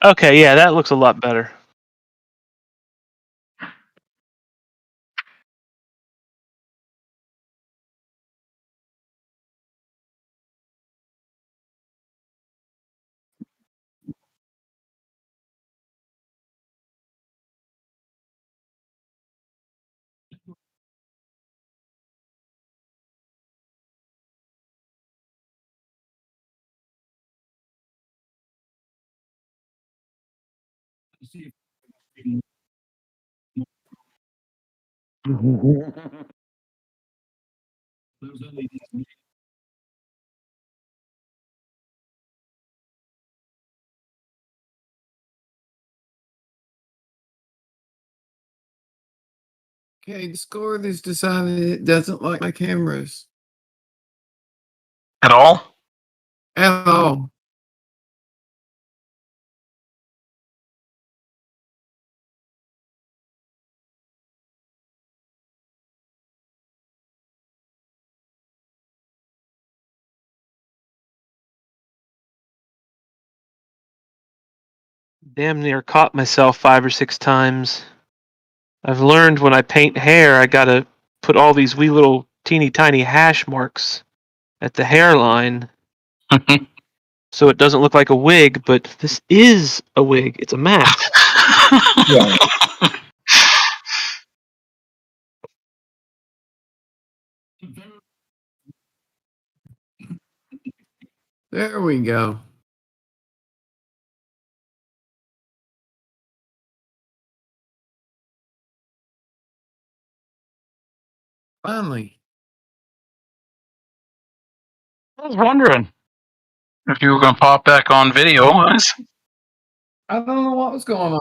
Speaker 2: Okay, yeah, that looks a lot better.
Speaker 4: Okay, Discord has decided it doesn't like my cameras
Speaker 3: At all?
Speaker 4: at all.
Speaker 2: Damn near caught myself 5 or 6 times. I've learned when I paint hair, I gotta put all these wee little teeny tiny hash marks at the hairline so it doesn't look like a wig, but this is a wig. It's a mask.
Speaker 6: Yeah.
Speaker 4: There we go. Finally.
Speaker 3: I was wondering if you were going to pop back on video.
Speaker 4: I don't know what was going on.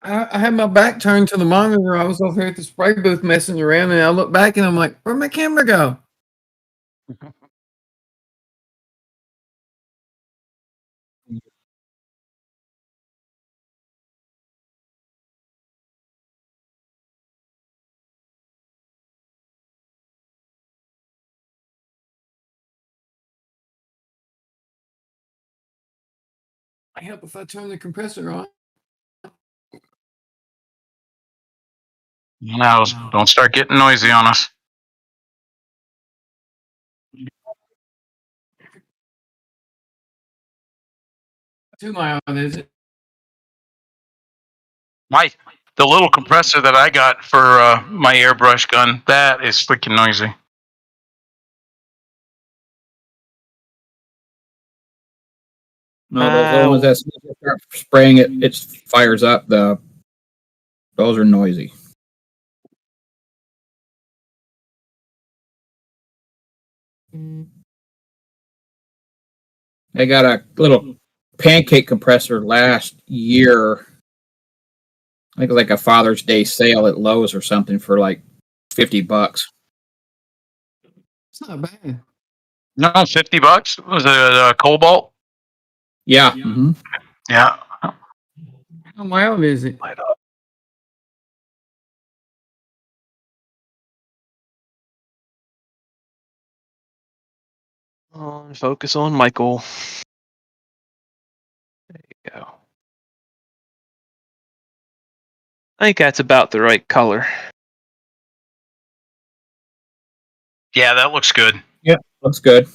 Speaker 4: I had my back turned to the monitor. I was over here at the spray booth messing around, and I look back and I'm like, where'd my camera go? I help if I turn the compressor on.
Speaker 3: Now, don't start getting noisy on us.
Speaker 4: Too loud, is it?
Speaker 3: The little compressor that I got for my airbrush gun, that is freaking noisy.
Speaker 6: No, those little ones that as soon as you start spraying it, it fires up. Those are noisy. I got a little pancake compressor last year. I think it was like a Father's Day sale at Lowe's or something for like $50.
Speaker 4: It's not bad.
Speaker 3: No, $50? Was it a Cobalt?
Speaker 6: Yeah. Mm-hmm.
Speaker 3: Yeah.
Speaker 4: How loud is it?
Speaker 2: Focus on Michael. There you go. I think that's about the right color.
Speaker 3: Yeah, that looks good.
Speaker 6: Yeah, looks good.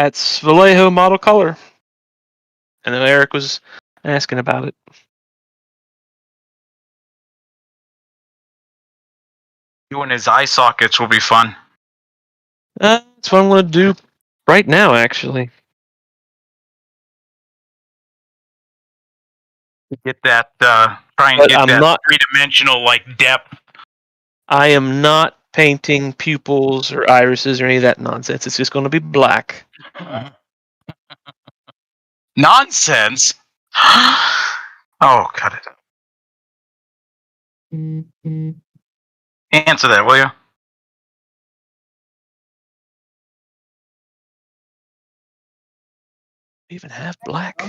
Speaker 2: That's Vallejo Model Color. I know Eric was asking about it.
Speaker 3: Doing his eye sockets will be fun.
Speaker 2: That's what I'm going to do right now, actually.
Speaker 3: Get that. Try and
Speaker 2: But
Speaker 3: get
Speaker 2: I'm
Speaker 3: that
Speaker 2: not.
Speaker 3: 3-dimensional like depth.
Speaker 2: I am not painting pupils or irises or any of that nonsense. It's just going to be black.
Speaker 3: Nonsense. Oh, cut it. Answer that, will you?
Speaker 2: Even have black.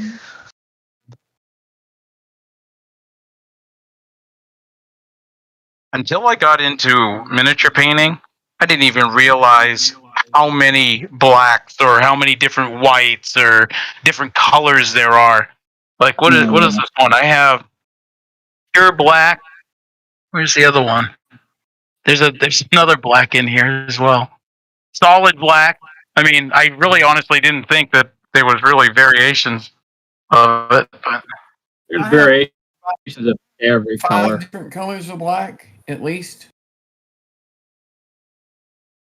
Speaker 3: Until I got into miniature painting, I didn't even realize how many blacks or how many different whites or different colors there are. Like what is this one? I have pure black. Where's the other one? There's another black in here as well. Solid black. I mean, I really honestly didn't think that there was really variations of it, but
Speaker 6: There's variations of every
Speaker 4: 5
Speaker 6: color.
Speaker 4: different colors of black, at least.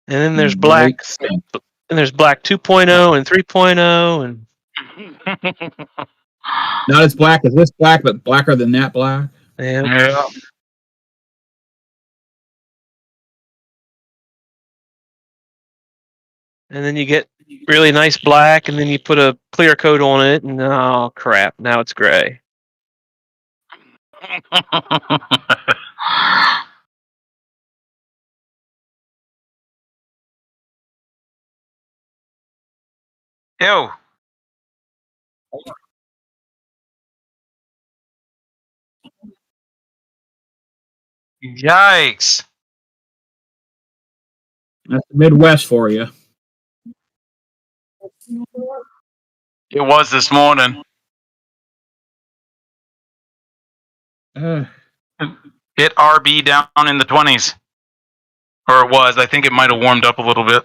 Speaker 2: And then there's black. And there's black 2.0 and 3.0 and
Speaker 6: Not as black as this black, but blacker than that black.
Speaker 3: yeah.
Speaker 2: and then you get really nice black, and then you put a clear coat on it, and oh crap, now it's gray.
Speaker 3: Ew. Yikes.
Speaker 6: That's the Midwest for you.
Speaker 3: It was this morning. Hit RB down in the 20s. Or it was. I think it might have warmed up a little bit.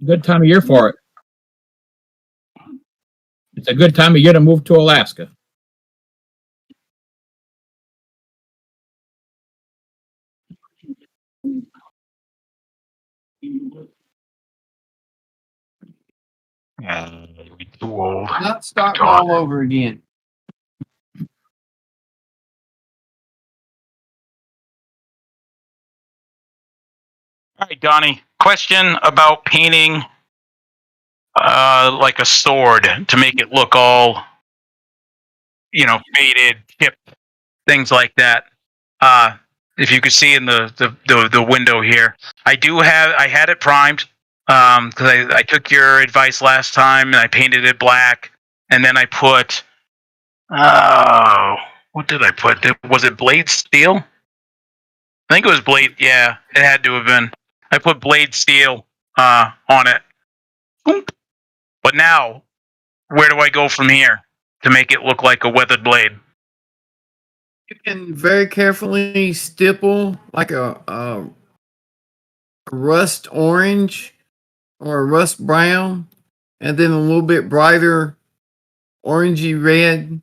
Speaker 6: Good time of year for it. It's a good time of year to move to Alaska.
Speaker 3: Yeah, you're too old.
Speaker 4: Not start all over again.
Speaker 3: All right, Donnie. Question about painting like a sword to make it look all, faded, chipped, things like that. If you could see in the window here, I had it primed because I took your advice last time and I painted it black, and then I put what did I put? Was it blade steel? I think it was blade. Yeah, it had to have been. I put blade steel on it. Boop. But now, where do I go from here to make it look like a weathered blade?
Speaker 4: You can very carefully stipple like a rust orange or a rust brown, and then a little bit brighter orangey red,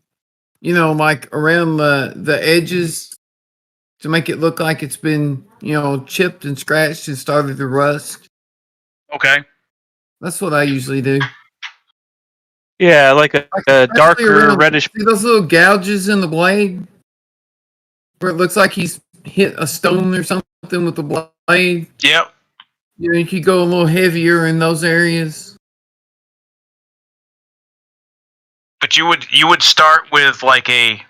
Speaker 4: like around the edges to make it look like it's been, chipped and scratched and started to rust.
Speaker 3: Okay.
Speaker 4: That's what I usually do.
Speaker 2: Yeah, like a
Speaker 4: Especially
Speaker 2: darker
Speaker 4: around-
Speaker 2: reddish.
Speaker 4: See those little gouges in the blade where it looks like he's hit a stone or something with the blade?
Speaker 3: Yep.
Speaker 4: You could go a little heavier in those areas.
Speaker 3: But you would start with like a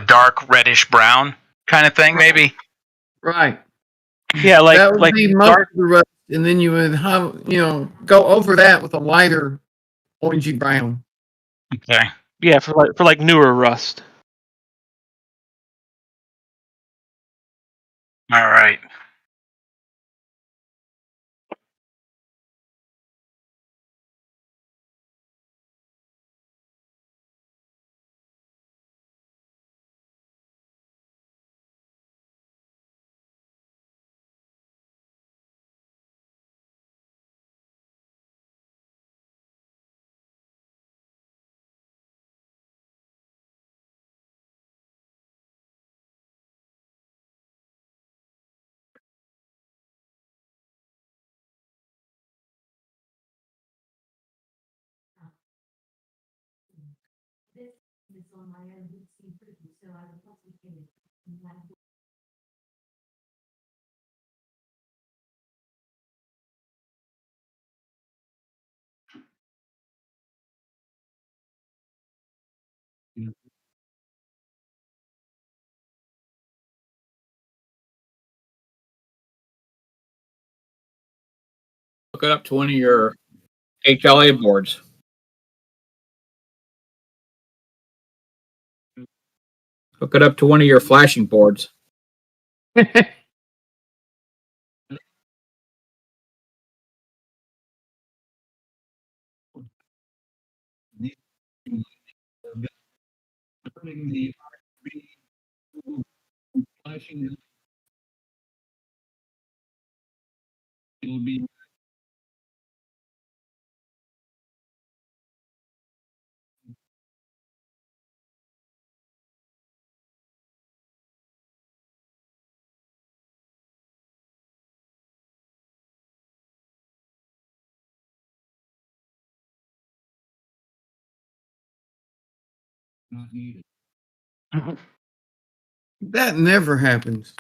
Speaker 3: dark reddish brown kind of thing, maybe.
Speaker 4: Right.
Speaker 2: Yeah,
Speaker 4: That would
Speaker 2: like
Speaker 4: be most
Speaker 2: dark.
Speaker 4: of the rust, and then you would have, go over that with a lighter orangey brown.
Speaker 3: Okay.
Speaker 2: Yeah, for like newer rust.
Speaker 3: All right.
Speaker 6: Hook it up to one of your HLA boards. Hook it up to one of your flashing boards.
Speaker 4: That never happens.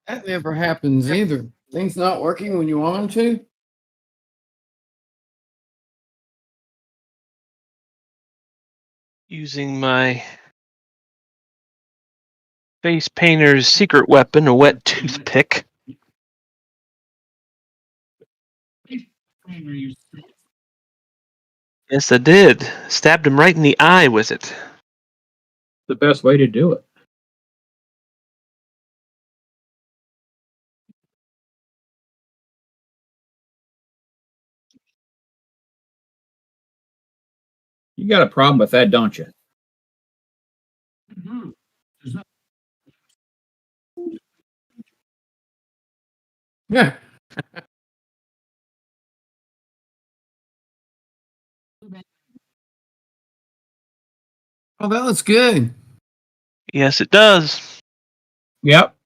Speaker 4: That never happens either. Things not working when you want them to.
Speaker 2: Using my face painter's secret weapon, a wet toothpick. Yes, I did. Stabbed him right in the eye with it.
Speaker 6: The best way to do it. You got a problem with that, don't you?
Speaker 4: Yeah. Oh, that looks good.
Speaker 2: Yes, it does.
Speaker 6: Yep.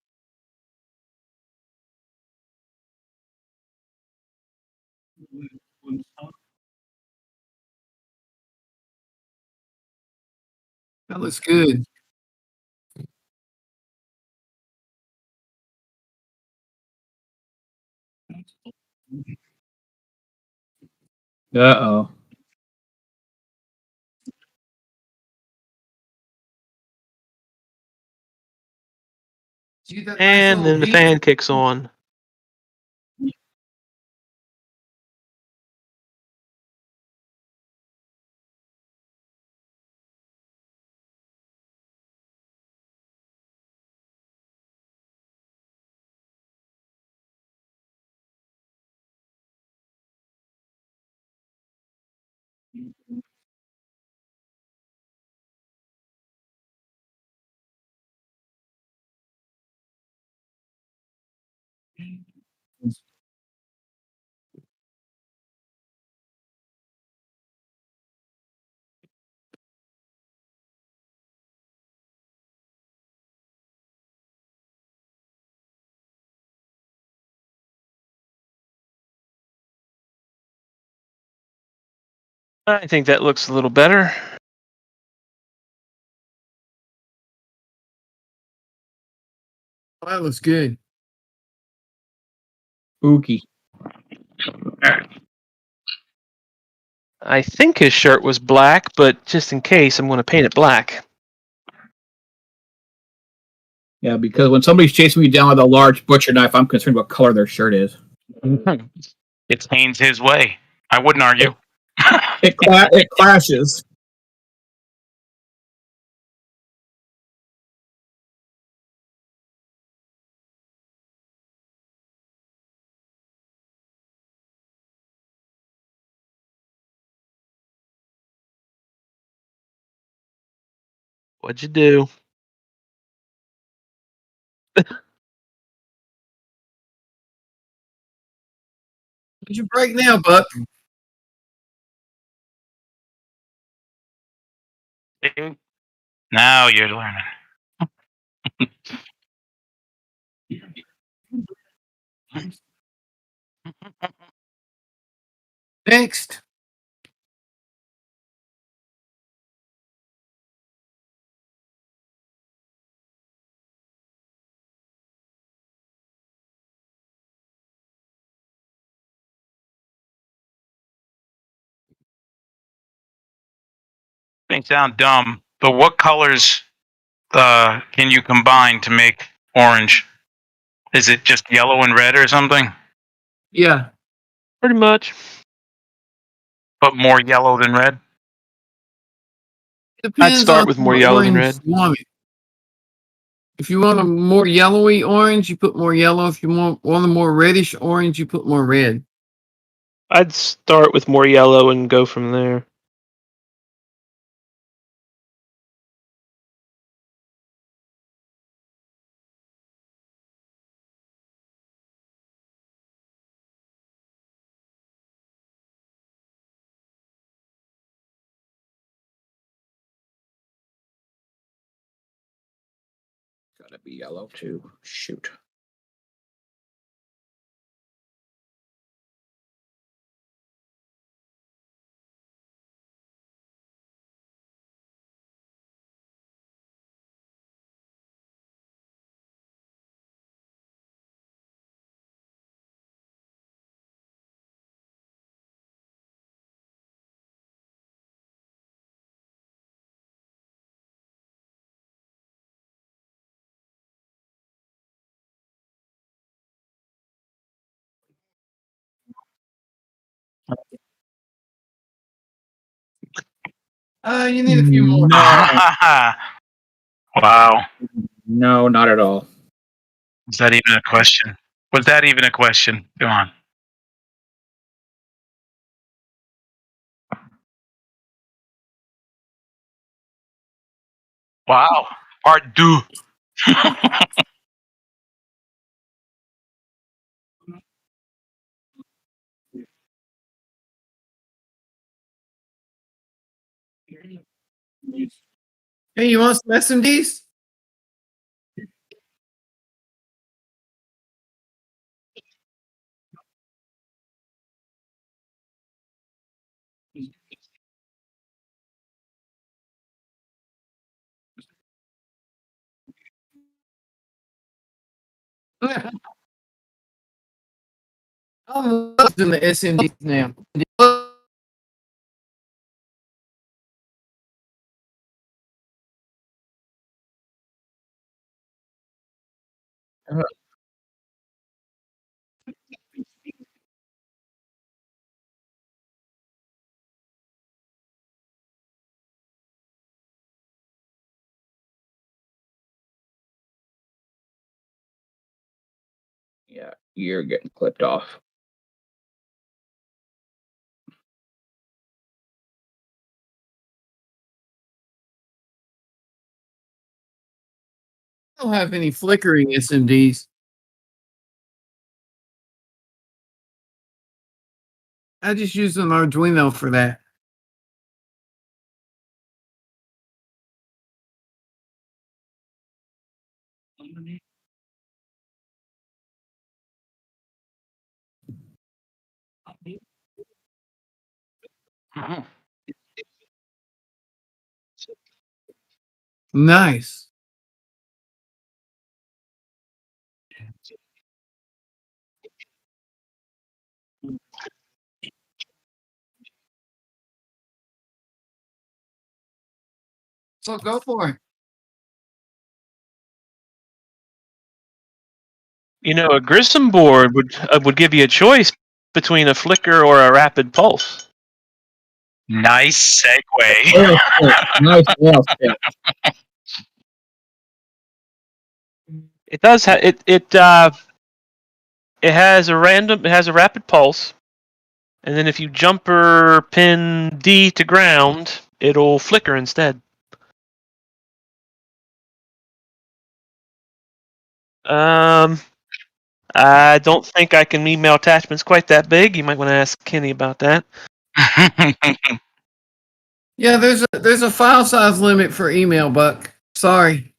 Speaker 4: That looks good.
Speaker 6: Uh-oh.
Speaker 4: See that nice
Speaker 2: And
Speaker 4: little
Speaker 2: then the
Speaker 4: heat?
Speaker 2: fan kicks on. I think that looks a little better.
Speaker 4: Oh, that looks good.
Speaker 6: Spooky.
Speaker 2: I think his shirt was black, but just in case, I'm going to paint it black.
Speaker 6: Yeah, because when somebody's chasing me down with a large butcher knife, I'm concerned what color their shirt is.
Speaker 3: It's Haynes his way. I wouldn't argue.
Speaker 6: It clashes.
Speaker 2: What'd you do?
Speaker 4: What'd you break now, Buck?
Speaker 3: See? Now you're learning.
Speaker 4: Next.
Speaker 3: May sound dumb, but what colors can you combine to make orange? Is it just yellow and red or something?
Speaker 4: Yeah.
Speaker 2: Pretty much.
Speaker 3: But more yellow than red?
Speaker 4: Depends
Speaker 2: start
Speaker 4: on
Speaker 2: with more
Speaker 4: what
Speaker 2: yellow than
Speaker 4: orange
Speaker 2: red.
Speaker 4: you want it. If you want a more yellowy orange, you put more yellow. If you want a more reddish orange, you put more red.
Speaker 2: I'd start with more yellow and go from there.
Speaker 6: Gotta be yellow too. Shoot.
Speaker 4: You need a few more.
Speaker 3: Wow.
Speaker 6: No, not at all.
Speaker 3: Is that even a question? Was that even a question? Go on. Wow. Part two.
Speaker 4: Hey, you want some SMDs? I'm in the SMDs now.
Speaker 6: Yeah, you're getting clipped off.
Speaker 4: I don't have any flickering SMDs. I just use an Arduino for that. Nice. So go for it.
Speaker 2: You know, a Grissom board would give you a choice between a flicker or a rapid pulse.
Speaker 3: Nice segue.
Speaker 6: Nice.
Speaker 2: It does have it has a rapid pulse, and then if you jumper pin D to ground, it'll flicker instead. I don't think I can email attachments quite that big. You might want to ask Kenny about that.
Speaker 4: Yeah, there's a file size limit for email, Buck. Sorry.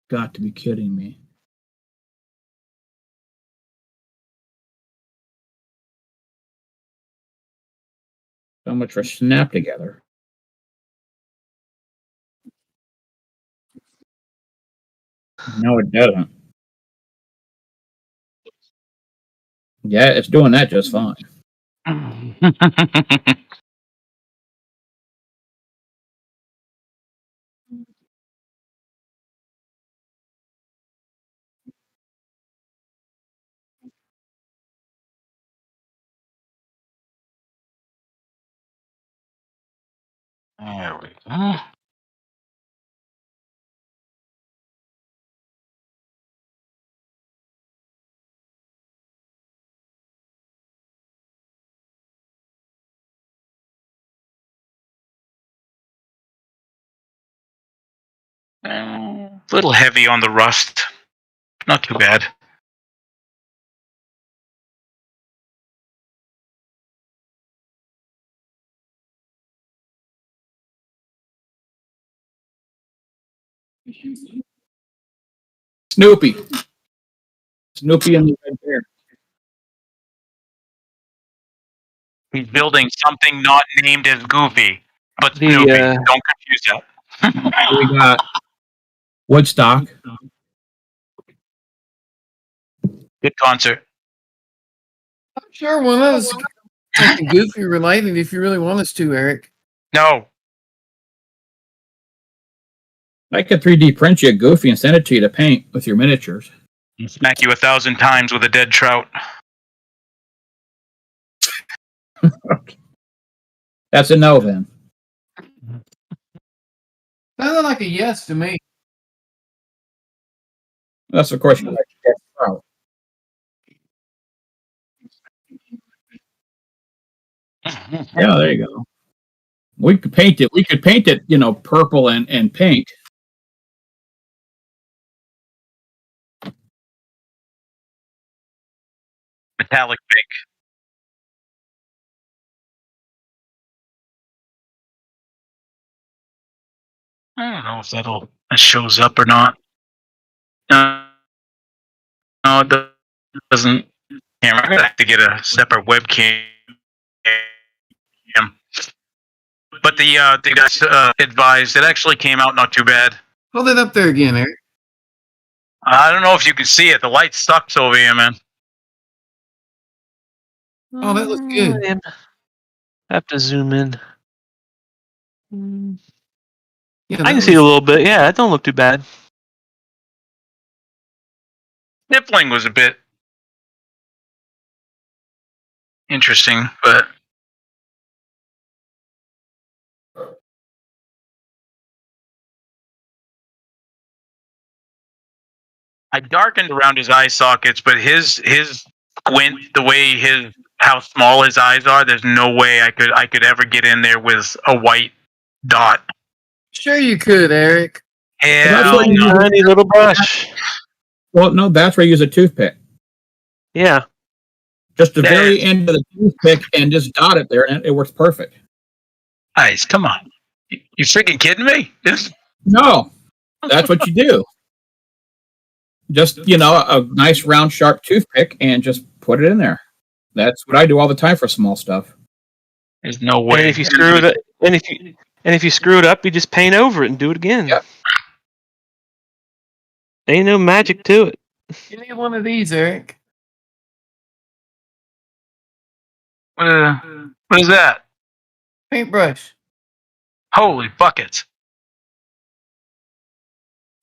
Speaker 6: Got to be kidding me. So much for Snap Together. No, it doesn't. Yeah, it's doing that just fine.
Speaker 3: There we go. A little heavy on the rust. Not too bad.
Speaker 6: Snoopy. Snoopy and the Red Bear.
Speaker 3: He's building something not named as Goofy, but
Speaker 2: The,
Speaker 3: Snoopy. Don't confuse that.
Speaker 6: We got Woodstock.
Speaker 3: Good concert.
Speaker 4: I'm sure one of us something goofy related if you really want us to, Eric.
Speaker 3: No.
Speaker 6: I could 3D print you a Goofy and send it to you to paint with your miniatures.
Speaker 3: Smack you 1,000 times with a dead trout.
Speaker 6: That's a no then.
Speaker 4: Sounded like a yes to me.
Speaker 6: That's of course you like to get out. Yeah, there you go. We could paint it. We could paint it, purple and pink.
Speaker 3: Metallic pink. I don't know if that shows up or not. No, it doesn't. Camera. I'm gonna have to get a separate webcam. But the guys advised it actually came out not too bad.
Speaker 4: Hold it up there again, Eric.
Speaker 3: I don't know if you can see it. The light sucks over here, man.
Speaker 4: Oh, that looks good.
Speaker 2: Have to zoom in.
Speaker 4: Yeah,
Speaker 2: I can see a little bit. Yeah, it don't look too bad.
Speaker 3: Nippling was a bit interesting, but I darkened around his eye sockets, but his squint, the way how small his eyes are, there's no way I could ever get in there with a white dot.
Speaker 4: Sure you could, Eric.
Speaker 2: That's
Speaker 3: Hell
Speaker 2: like a tiny little brush.
Speaker 6: Well, no, that's where you use a toothpick.
Speaker 2: Yeah.
Speaker 6: Just the very end of the toothpick and just dot it there, and it works perfect.
Speaker 3: Guys, come on. You freaking kidding me?
Speaker 6: No, that's what you do. Just, a nice round sharp toothpick and just put it in there. That's what I do all the time for small stuff.
Speaker 3: There's no way.
Speaker 2: And if you screw it up, if you screw it up, you just paint over it and do it again.
Speaker 6: Yep.
Speaker 2: Ain't no magic to it.
Speaker 4: You need one of these, Eric.
Speaker 3: What is that?
Speaker 4: Paintbrush.
Speaker 3: Holy buckets.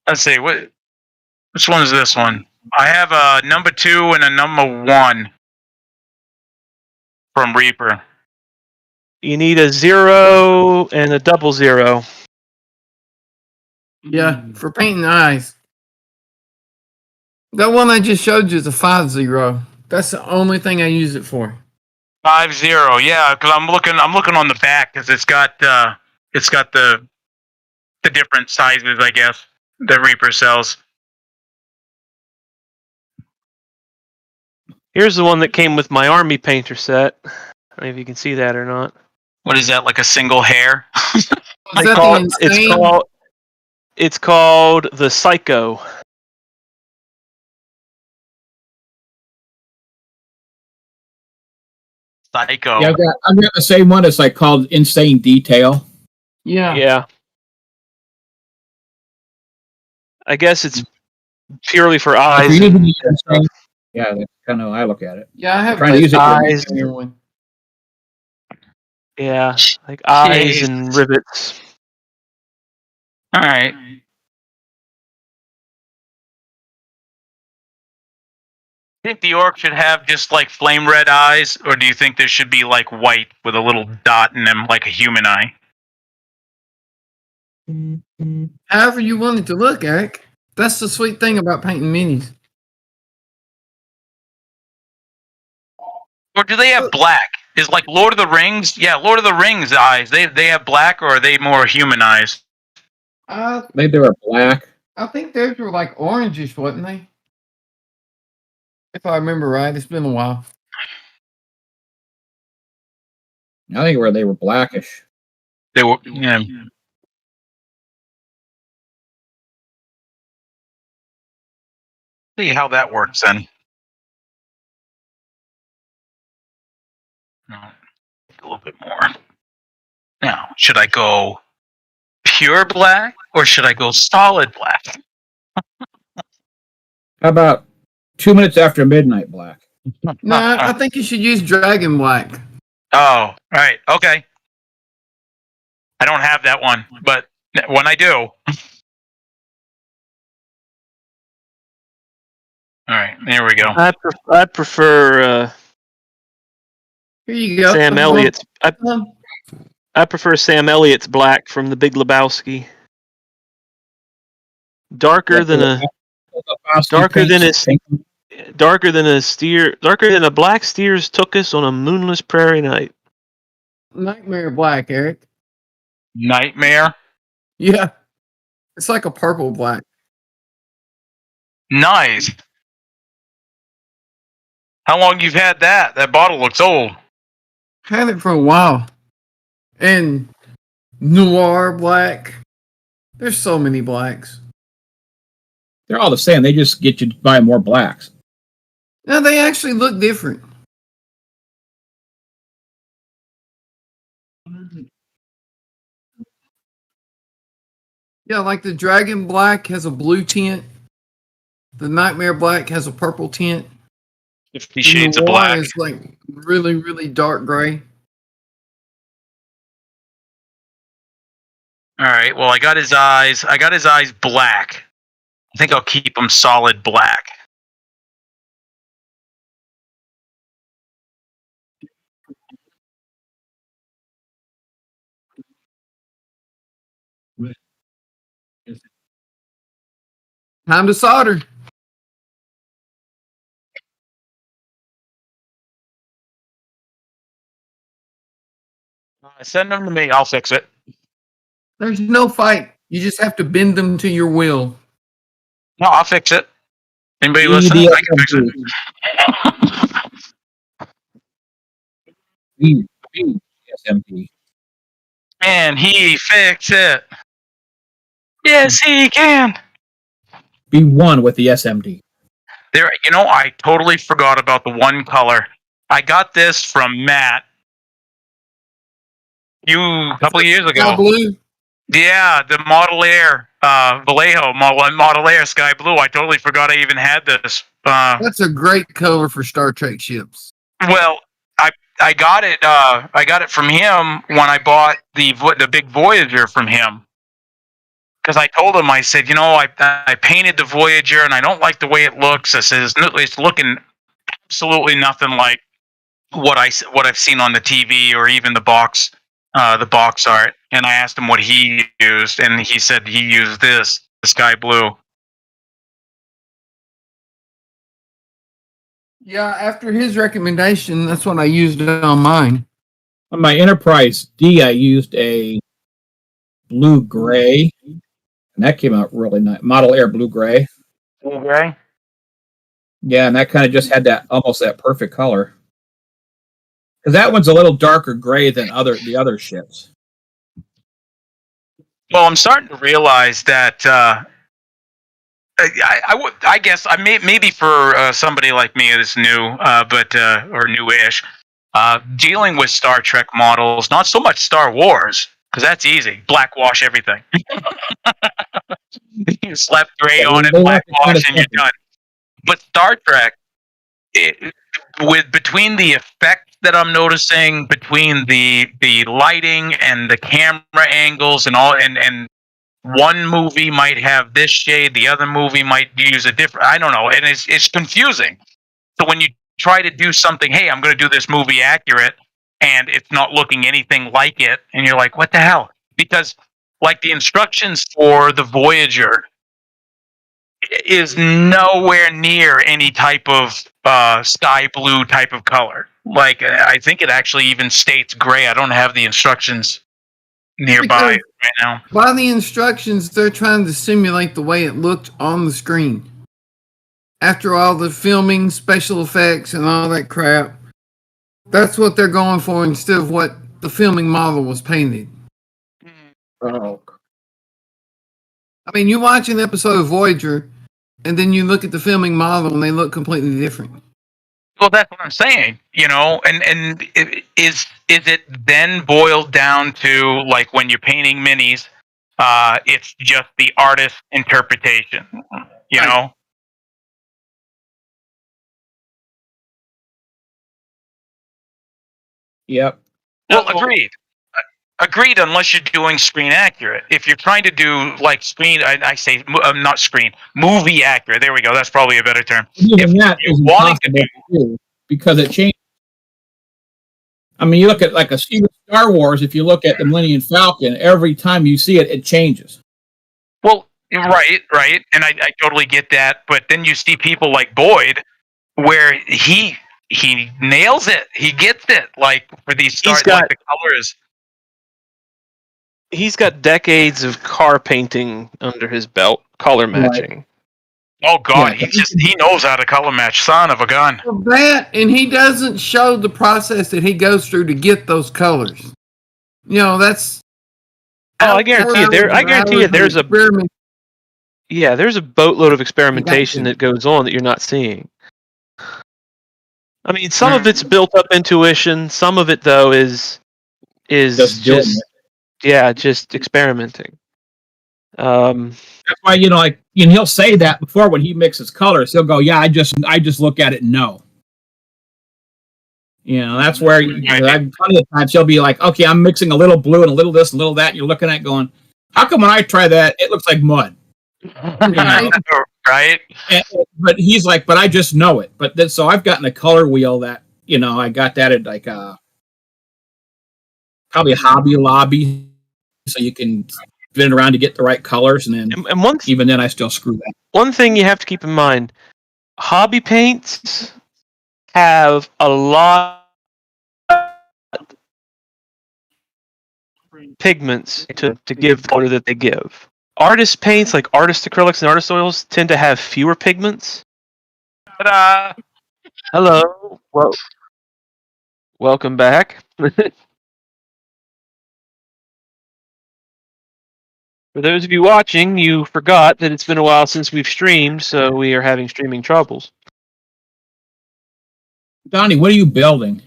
Speaker 3: Let's see, which one is this one? I have a number 2 and a number 1 from Reaper.
Speaker 2: You need a 0 and a 00.
Speaker 4: Yeah, for painting eyes. That one I just showed you is a 50. That's the only thing I use it for.
Speaker 3: 50, yeah, because I'm looking on the back because it's got the different sizes, I guess. the Reaper sells.
Speaker 2: Here's the one that came with my army painter set. I don't know if you can see that or not.
Speaker 3: What is that? Like a single hair?
Speaker 4: Is that the insane?
Speaker 2: It's called the Psycho.
Speaker 3: Psycho.
Speaker 6: Yeah, I've got the same one. It's like called Insane Detail.
Speaker 4: Yeah.
Speaker 2: Yeah. I guess it's purely for eyes.
Speaker 6: If you need to use insane, yeah, that's kind of how I look at it.
Speaker 4: Yeah, I have
Speaker 6: Trying to use it.
Speaker 2: eyes.
Speaker 4: one.
Speaker 2: Yeah, like eyes and rivets.
Speaker 3: All right. Think the orc should have just like flame red eyes, or do you think there should be like white with a little dot in them, like a human eye?
Speaker 4: However you want it to look, Eric. That's the sweet thing about painting minis.
Speaker 3: Or do they have black? Is like Lord of the Rings? Yeah, Lord of the Rings eyes. They have black, or are they more human eyes?
Speaker 6: Maybe they were black.
Speaker 4: I think theirs were like orangish, wasn't they? If I remember right, it's been a while.
Speaker 6: I think they were blackish.
Speaker 3: They were. Yeah. See how that works then. No, a little bit more. Now, should I go pure black or should I go solid black?
Speaker 6: How about 2 minutes after midnight black?
Speaker 4: No, I think you should use dragon black.
Speaker 3: Oh, right. Okay. I don't have that one, but when I do. All right, there we go.
Speaker 2: I prefer
Speaker 4: Here you go.
Speaker 2: Sam Elliott's. I prefer Sam Elliott's black from The Big Lebowski. Darker than a black steers took us on a moonless prairie night.
Speaker 4: Nightmare black, Eric.
Speaker 3: Nightmare.
Speaker 4: Yeah, it's like a purple black.
Speaker 3: Nice. How long you've had that? That bottle looks old.
Speaker 4: Had it for a while. And noir black. There's so many blacks.
Speaker 6: They're all the same. They just get you to buy more blacks.
Speaker 4: No, they actually look different. Yeah, like the dragon black has a blue tint. The nightmare black has a purple tint.
Speaker 3: 50 Shades of
Speaker 4: Noir
Speaker 3: Black.
Speaker 4: is like really, really dark gray.
Speaker 3: All right. Well, I got his eyes. I got his eyes black. I think I'll keep them solid black.
Speaker 4: Time to solder.
Speaker 3: Send them to me. I'll fix it.
Speaker 4: There's no fight. You just have to bend them to your will.
Speaker 3: No, I'll fix it. Anybody listening? I can fix it.
Speaker 6: SMD.
Speaker 3: Can he fix it? Yes, he can.
Speaker 6: Be one with the SMD.
Speaker 3: There, I totally forgot about the one color. I got this from Matt a couple of years ago.
Speaker 4: Blue.
Speaker 3: Yeah, the Model Air Vallejo Model Air Sky Blue. I totally forgot I even had this.
Speaker 4: That's a great color for Star Trek ships.
Speaker 3: Well, I got it. I got it from him when I bought the big Voyager from him. Because I told him, I said, I painted the Voyager and I don't like the way it looks. I said it's looking absolutely nothing like what I've seen on the TV or even the box art. And I asked him what he used, and he said he used the Sky Blue.
Speaker 4: Yeah, after his recommendation, that's what I used on mine.
Speaker 6: On my Enterprise D, I used a blue gray, And that came out really nice. Model Air Blue Gray.
Speaker 3: Blue gray.
Speaker 6: Yeah, and that kind of just had that almost that perfect color. Because that one's a little darker gray than the other ships.
Speaker 3: Well, I'm starting to realize that I guess maybe for somebody like me that's new, but or newish, dealing with Star Trek models, not so much Star Wars, because that's easy. Blackwash everything. You slap gray on it,
Speaker 6: They like it kind
Speaker 3: blackwash,
Speaker 6: of
Speaker 3: and you're
Speaker 6: simple.
Speaker 3: done. But Star Trek, between the effects that I'm noticing, between the lighting and the camera angles and all, and one movie might have this shade, the other movie might use a different. I don't know, and it's confusing. So when you try to do something, hey, I'm going to do this movie accurate, and it's not looking anything like it, and you're like, what the hell? Because like the instructions for the Voyager is nowhere near any type of sky blue type of color. Like I think it actually even states gray. I don't have the instructions nearby
Speaker 4: Because
Speaker 3: right now.
Speaker 4: by the instructions, they're trying to simulate the way it looked on the screen. After all the filming, special effects, and all that crap, that's what they're going for instead of what the filming model was painted.
Speaker 6: Oh.
Speaker 4: I mean, you watch an episode of Voyager, and then you look at the filming model, and they look completely different.
Speaker 3: Well, that's what I'm saying, and is it then boiled down to like when you're painting minis, it's just the artist's interpretation, you
Speaker 4: Right.
Speaker 3: know?
Speaker 6: Yep.
Speaker 3: Well, agreed. Unless you're doing screen accurate. If you're trying to do like screen, I say not screen, movie accurate. There we go. That's probably a better term.
Speaker 6: Even
Speaker 3: If
Speaker 6: that
Speaker 3: you're
Speaker 6: is
Speaker 3: wanting to
Speaker 6: impossible
Speaker 3: do,
Speaker 6: to do because it changed. I mean, you look at like even Star Wars. If you look at the Millennium Falcon, every time you see it, it changes.
Speaker 3: well, right, and I totally get that. But then you see people like Boyd, where he nails it. He gets it. Like for these start, like the colors.
Speaker 2: He's got decades of car painting under his belt, color matching.
Speaker 3: Oh God,
Speaker 6: Yeah.
Speaker 3: he knows how to color match. Son of a gun.
Speaker 4: Well, that, and he doesn't show the process that he goes through to get those colors. That's.
Speaker 2: Oh, I guarantee you, there's
Speaker 4: experiment.
Speaker 2: there's a boatload of experimentation that goes on that you're not seeing. I mean, some of it's built up intuition. Some of it, though, is just experimenting.
Speaker 6: That's why he'll say that before when he mixes colors. He'll go, "Yeah, I just look at it and know." That's where plenty of times he'll be like, "Okay, I'm mixing a little blue and a little this and a little that." And you're looking at it going, "How come when I try that, it looks like mud?"
Speaker 3: Right?
Speaker 6: But he's like, "But I just know it." But then, so I've gotten a color wheel that I got that at like probably a Hobby Lobby, so you can spin it around to get the right colors, and then even then I still screw that.
Speaker 2: One thing you have to keep in mind: hobby paints have a lot of pigments to give the color that they give. Artist paints, like artist acrylics and artist oils, tend to have fewer pigments.
Speaker 3: Ta-da!
Speaker 2: Hello. Welcome back. For those of you watching, you forgot that it's been a while since we've streamed, so we are having streaming troubles.
Speaker 6: Donnie, what are you building?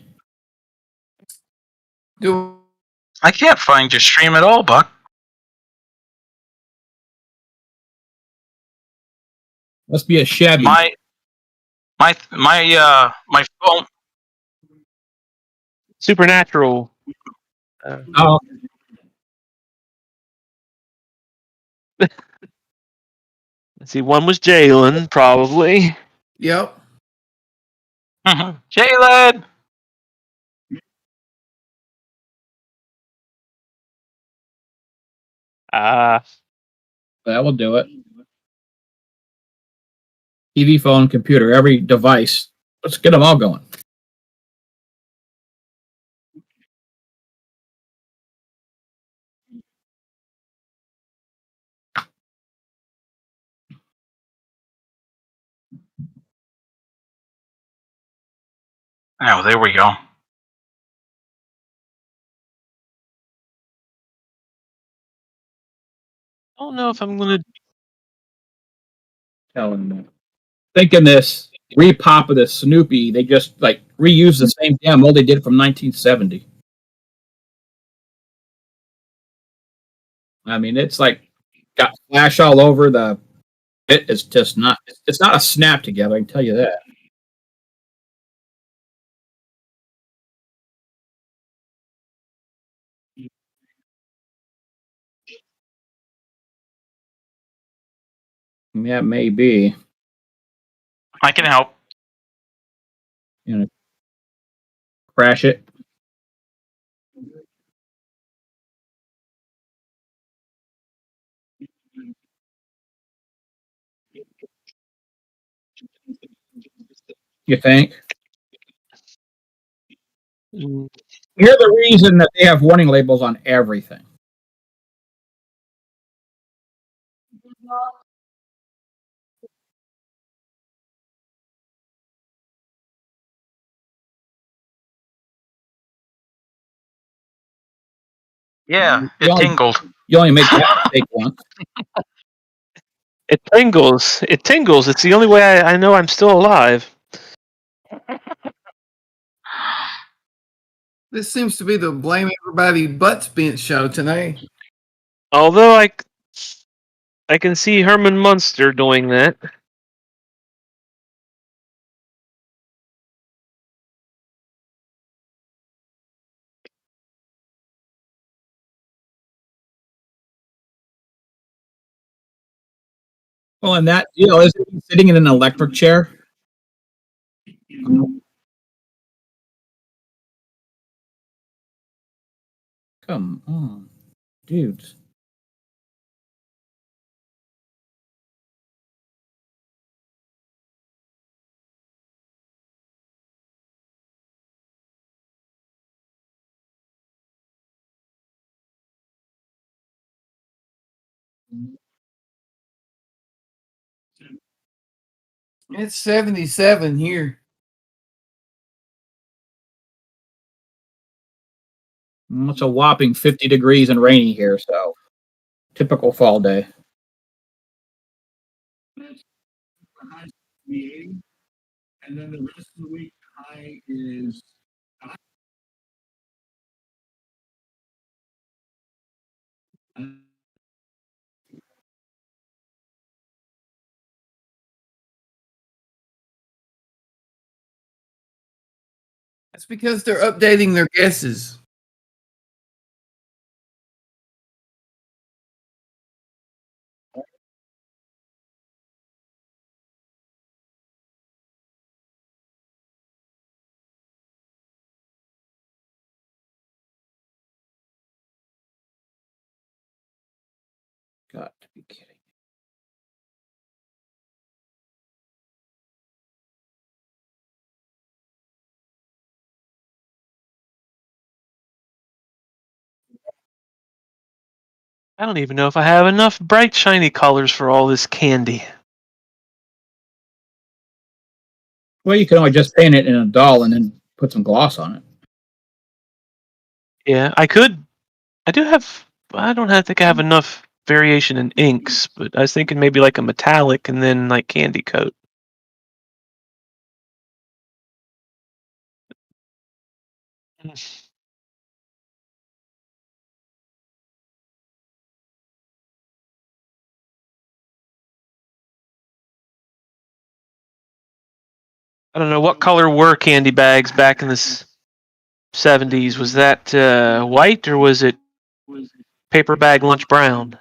Speaker 3: I can't find your stream at all, Buck.
Speaker 6: Must be a Chevy.
Speaker 3: My phone.
Speaker 2: Supernatural.
Speaker 6: Oh,
Speaker 2: Let's see, one was Jalen, probably.
Speaker 4: Yep.
Speaker 3: Jalen.
Speaker 2: Ah.
Speaker 6: that will do it. TV, phone, computer, every device. Let's get them all going.
Speaker 3: Oh, there we go.
Speaker 2: I don't know if I'm gonna.
Speaker 6: Telling me. Thinking this repop of the Snoopy, they just like reused the same damn mold they did from 1970. I mean, it's like got flash all over the. It is just not. It's not a snap together. I can tell you that. Yeah, maybe.
Speaker 3: I can help.
Speaker 6: You know, crash it. You think?
Speaker 2: Mm,
Speaker 6: You're the reason that they have warning labels on everything.
Speaker 3: Yeah,
Speaker 6: You
Speaker 3: it
Speaker 6: only,
Speaker 3: tingled.
Speaker 6: you only make that mistake once.
Speaker 2: It tingles. It tingles. It's the only way I know I'm still alive.
Speaker 4: This seems to be the blame everybody but Spence show tonight.
Speaker 2: Although I can see Herman Munster doing that.
Speaker 6: Well, and that deal is he sitting in an electric chair. Come on, dudes.
Speaker 4: It's 77 here.
Speaker 6: It's a whopping 50 degrees and rainy here, so typical fall day.
Speaker 7: And then the rest of the week, high is
Speaker 4: That's because they're updating their guesses.
Speaker 6: Got to be kidding.
Speaker 2: I don't even know if I have enough bright, shiny colors for all this candy.
Speaker 6: Well, you can always just paint it in a doll and then put some gloss on it.
Speaker 2: Yeah, I could. I do have. I don't think I have enough variation in inks, but I was thinking maybe like a metallic and then like candy coat. I don't know what color were candy bags back in the 70s. Was that white or was it paper bag lunch brown?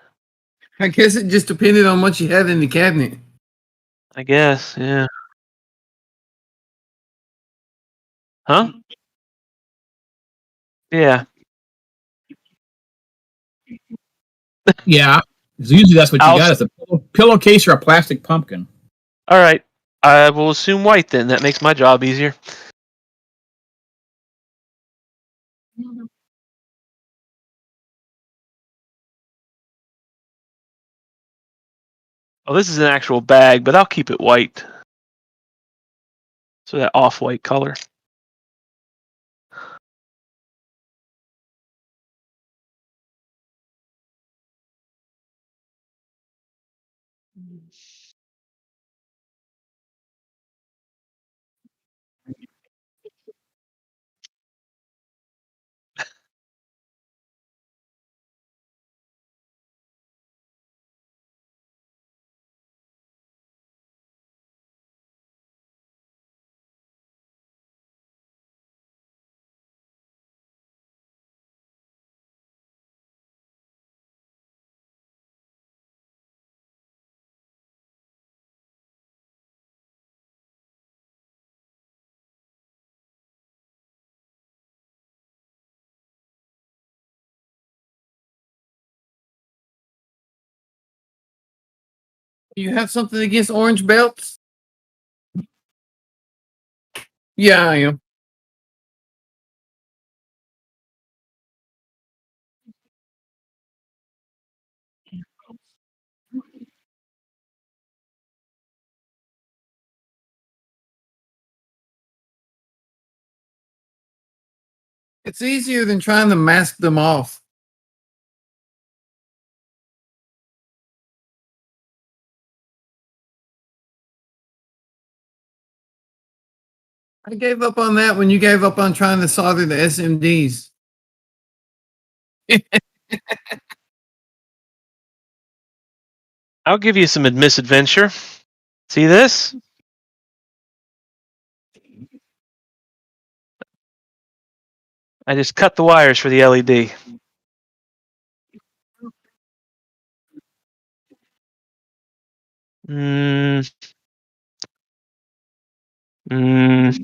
Speaker 4: I guess it just depended on what you had in the cabinet.
Speaker 2: I guess, yeah. Huh? Yeah.
Speaker 6: Yeah, 'cause usually that's what you
Speaker 2: I'll
Speaker 6: got is a pillowcase or a plastic pumpkin.
Speaker 2: All right. I will assume white then. That makes my job easier. Oh, this is an actual bag, but I'll keep it white. So that off-white color.
Speaker 4: You have something against orange belts? Yeah, I am. It's easier than trying to mask them off. I gave up on that when you gave up on trying to solder the SMDs.
Speaker 2: I'll give you some misadventure. See this? I just cut the wires for the LED. Mm, mm,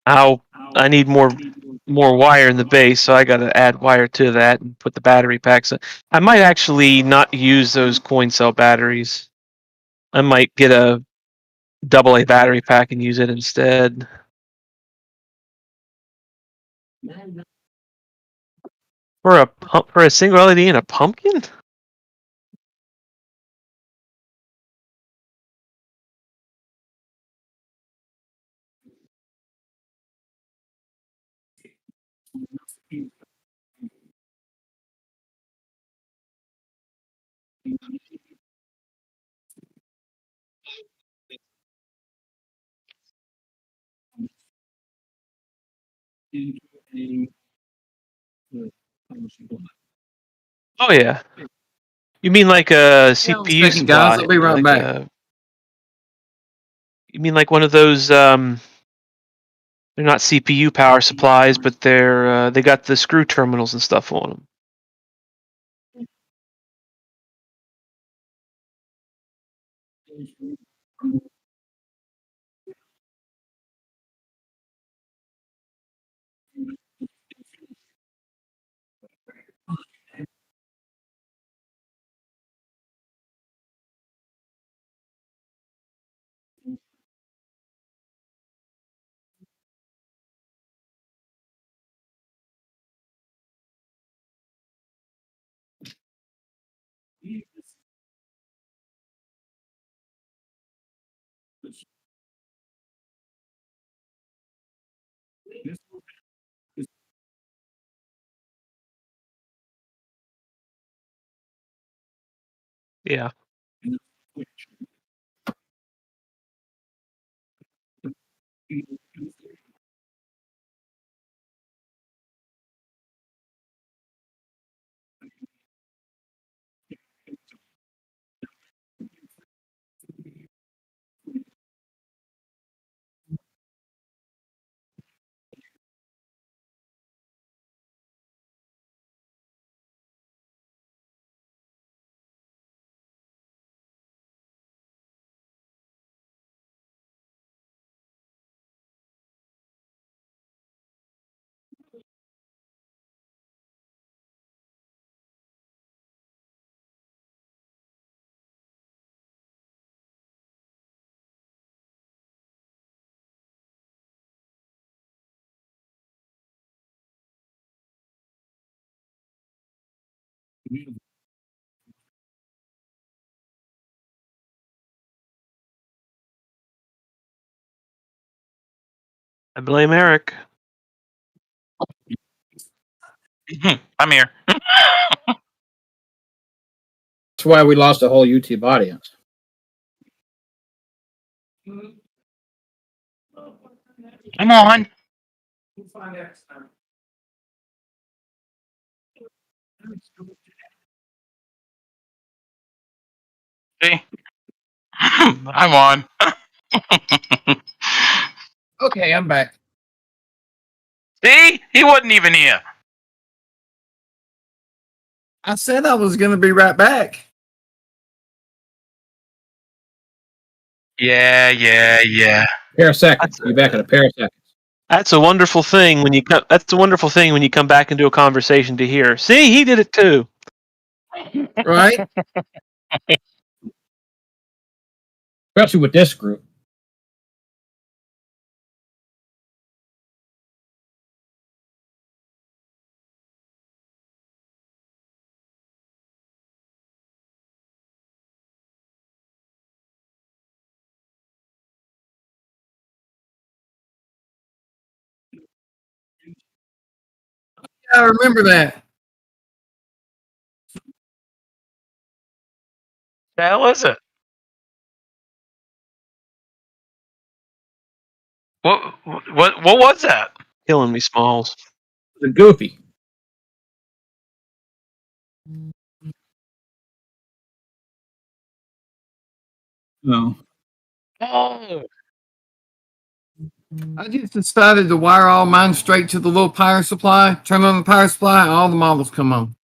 Speaker 2: I need more wire in the base, so I got to add wire to that and put the battery packs. I might actually not use those coin cell batteries. I might get a AA battery pack and use it instead. For a single LED and a pumpkin? Oh yeah. You mean like a CPU
Speaker 4: Second, guys,
Speaker 2: supply?
Speaker 4: I'll be right
Speaker 2: like
Speaker 4: back.
Speaker 2: You mean like one of those? They're not CPU power supplies, but they got the screw terminals and stuff on them. Yeah. I blame Eric.
Speaker 3: I'm here.
Speaker 6: That's why we lost a whole YouTube audience.
Speaker 3: I'm on. See? I'm on.
Speaker 4: Okay, I'm back.
Speaker 3: See? He wasn't even here.
Speaker 4: I said I was going to be right back.
Speaker 3: Yeah.
Speaker 6: Pair of seconds. Be back in a pair of seconds.
Speaker 2: That's a wonderful thing when you come. That's a wonderful thing when you come back into a conversation to hear. See, he did it too.
Speaker 4: Right?
Speaker 6: Especially with this group.
Speaker 4: I remember that.
Speaker 3: The hell is it? What was that?
Speaker 2: Killing me, Smalls.
Speaker 6: The Goofy. No.
Speaker 3: Oh,
Speaker 4: I just decided to wire all mine straight to the little power supply, turn on the power supply, and all the models come on.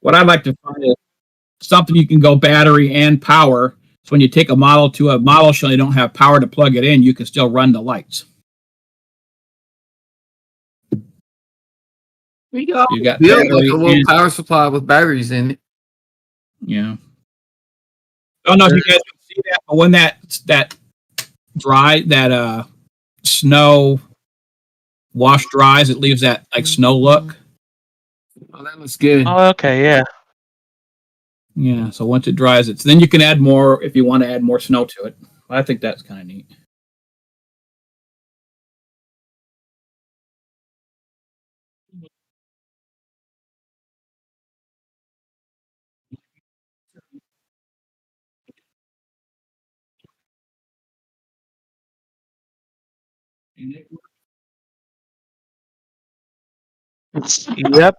Speaker 6: What I'd like to find is something you can go battery and power. So when you take a model to a model show, you don't have power to plug it in, you can still run the lights.
Speaker 4: We got
Speaker 6: You got
Speaker 4: built like
Speaker 6: battery
Speaker 4: a little
Speaker 6: and,
Speaker 4: power supply with batteries in it.
Speaker 6: yeah. I don't know if you guys can see that, but when that snow wash dries, it leaves that like snow look.
Speaker 4: Oh, that looks good.
Speaker 2: Oh, okay, yeah.
Speaker 6: Yeah, so once it dries, then you can add more if you want to add more snow to it. I think that's kind of neat.
Speaker 2: Yep.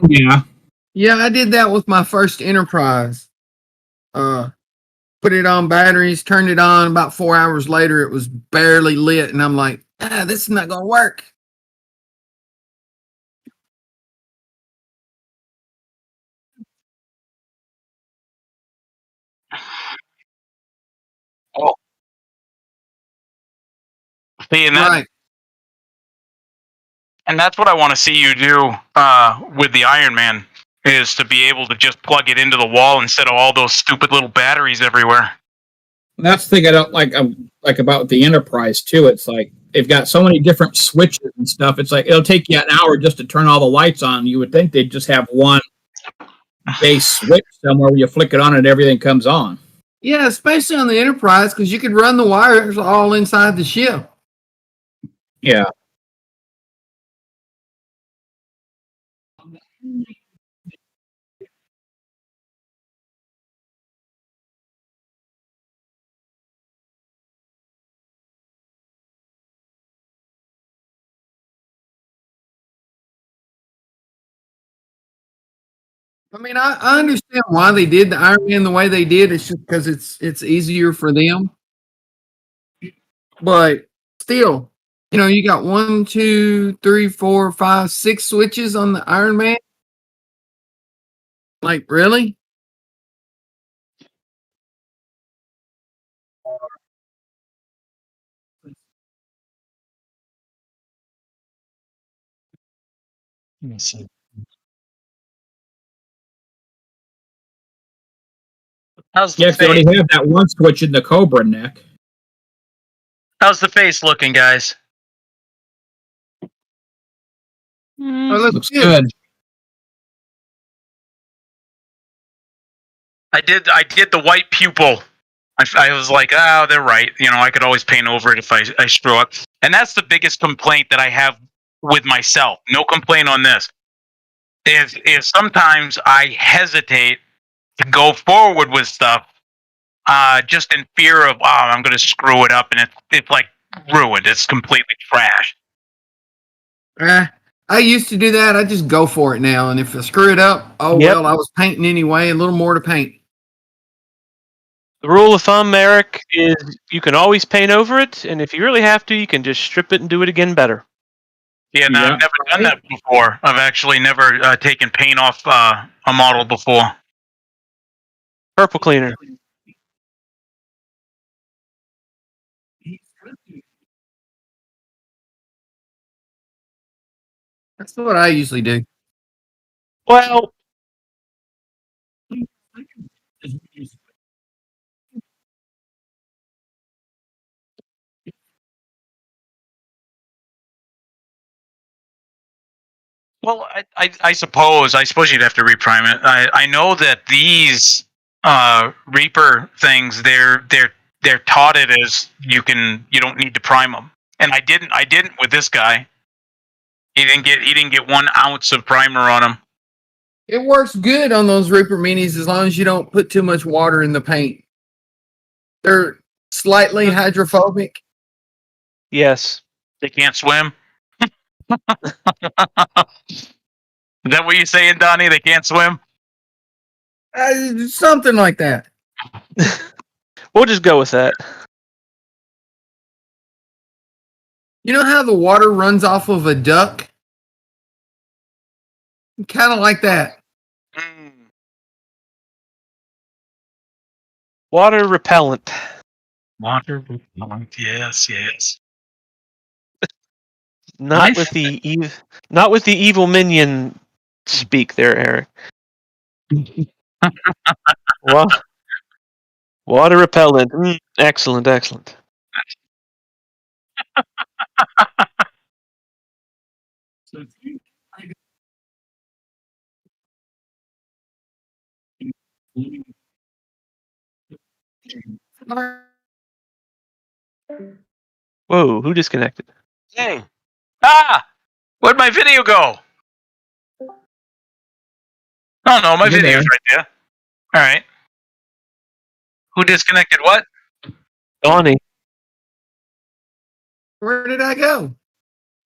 Speaker 6: Yeah.
Speaker 4: Yeah, I did that with my first Enterprise. Put it on batteries, turned it on. About 4 hours later, it was barely lit, and I'm like, this is not gonna work.
Speaker 3: oh. See,
Speaker 4: Right.
Speaker 3: and that's what I want to see you do with the Iron Man, is to be able to just plug it into the wall instead of all those stupid little batteries everywhere.
Speaker 6: That's the thing I don't like about the Enterprise too. It's like they've got so many different switches and stuff. It's like it'll take you an hour just to turn all the lights on. You would think they'd just have one base switch somewhere where you flick it on and everything comes on.
Speaker 4: Yeah, especially on the Enterprise, because you could run the wires all inside the ship.
Speaker 6: Yeah.
Speaker 4: I mean, I understand why they did the Iron Man the way they did. It's just because it's easier for them. But still, you got 1, 2, 3, 4, 5, 6 switches on the Iron Man. Like, really?
Speaker 3: Let me see. How's the
Speaker 6: Yeah, 'cause they
Speaker 3: face?
Speaker 6: already have that one switch in the Cobra neck.
Speaker 3: How's the face looking, guys?
Speaker 4: Oh, looks
Speaker 6: Looks
Speaker 4: good.
Speaker 6: good.
Speaker 3: I did the white pupil. I was like, oh, they're right. I could always paint over it if I screw up. And that's the biggest complaint that I have with myself. No complaint on this. Is sometimes I hesitate to go forward with stuff, just in fear of, I'm going to screw it up, and it's like ruined. It's completely trash.
Speaker 4: I used to do that. I just go for it now. And if I screw it up,
Speaker 2: Yep.
Speaker 4: well, I was painting anyway. A little more to paint.
Speaker 2: The rule of thumb, Eric, is you can always paint over it, and if you really have to, you can just strip it and do it again better.
Speaker 3: Yeah, no,
Speaker 6: Yeah.
Speaker 3: I've never done that before. I've actually never taken paint off a model before.
Speaker 2: Purple cleaner.
Speaker 4: That's what I usually do.
Speaker 2: Well,
Speaker 3: Well, I suppose you'd have to reprime it. I know that these Reaper things they're taught it as you don't need to prime them, and I didn't with this guy. He didn't get 1 ounce of primer on him.
Speaker 4: It works good on those Reaper Minis as long as you don't put too much water in the paint. They're slightly hydrophobic.
Speaker 2: yes.
Speaker 3: They can't swim. Is that what you're saying, Donnie? They can't swim?
Speaker 4: Something like that.
Speaker 2: We'll just go with that.
Speaker 4: You know how the water runs off of a duck? Kind of like that.
Speaker 3: Mm.
Speaker 2: Water repellent.
Speaker 3: Water repellent. Yes.
Speaker 2: Not with the evil minion speak there, Eric. Water repellent. Excellent. Whoa, who disconnected?
Speaker 3: Dang. Where'd my video go? Oh no, my
Speaker 6: You're
Speaker 3: video's
Speaker 6: there.
Speaker 3: right there. All right. Who disconnected what?
Speaker 2: Donnie.
Speaker 4: Where did I go?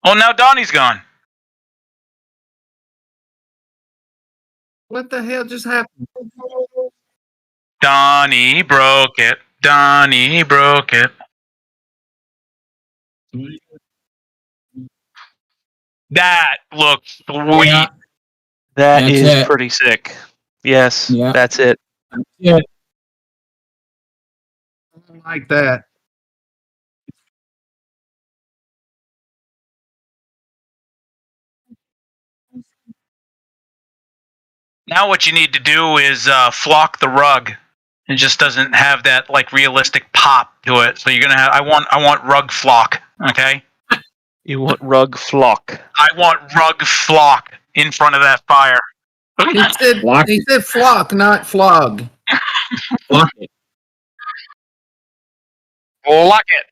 Speaker 3: Oh, now Donnie's gone.
Speaker 4: What the hell just happened?
Speaker 3: Donnie broke it. Donnie broke it. That looks sweet.
Speaker 6: Yeah.
Speaker 2: That
Speaker 6: That's
Speaker 2: is
Speaker 6: it.
Speaker 2: pretty sick. Yes,
Speaker 6: Yeah.
Speaker 2: that's it.
Speaker 6: Yeah.
Speaker 4: I don't like that.
Speaker 3: Now what you need to do is flock the rug. It just doesn't have that like realistic pop to it. So you're gonna have. I want rug flock. Okay.
Speaker 2: You want rug flock.
Speaker 3: I want rug flock in front of that fire.
Speaker 4: He said flock, not flog.
Speaker 6: Block it.
Speaker 3: Flock it.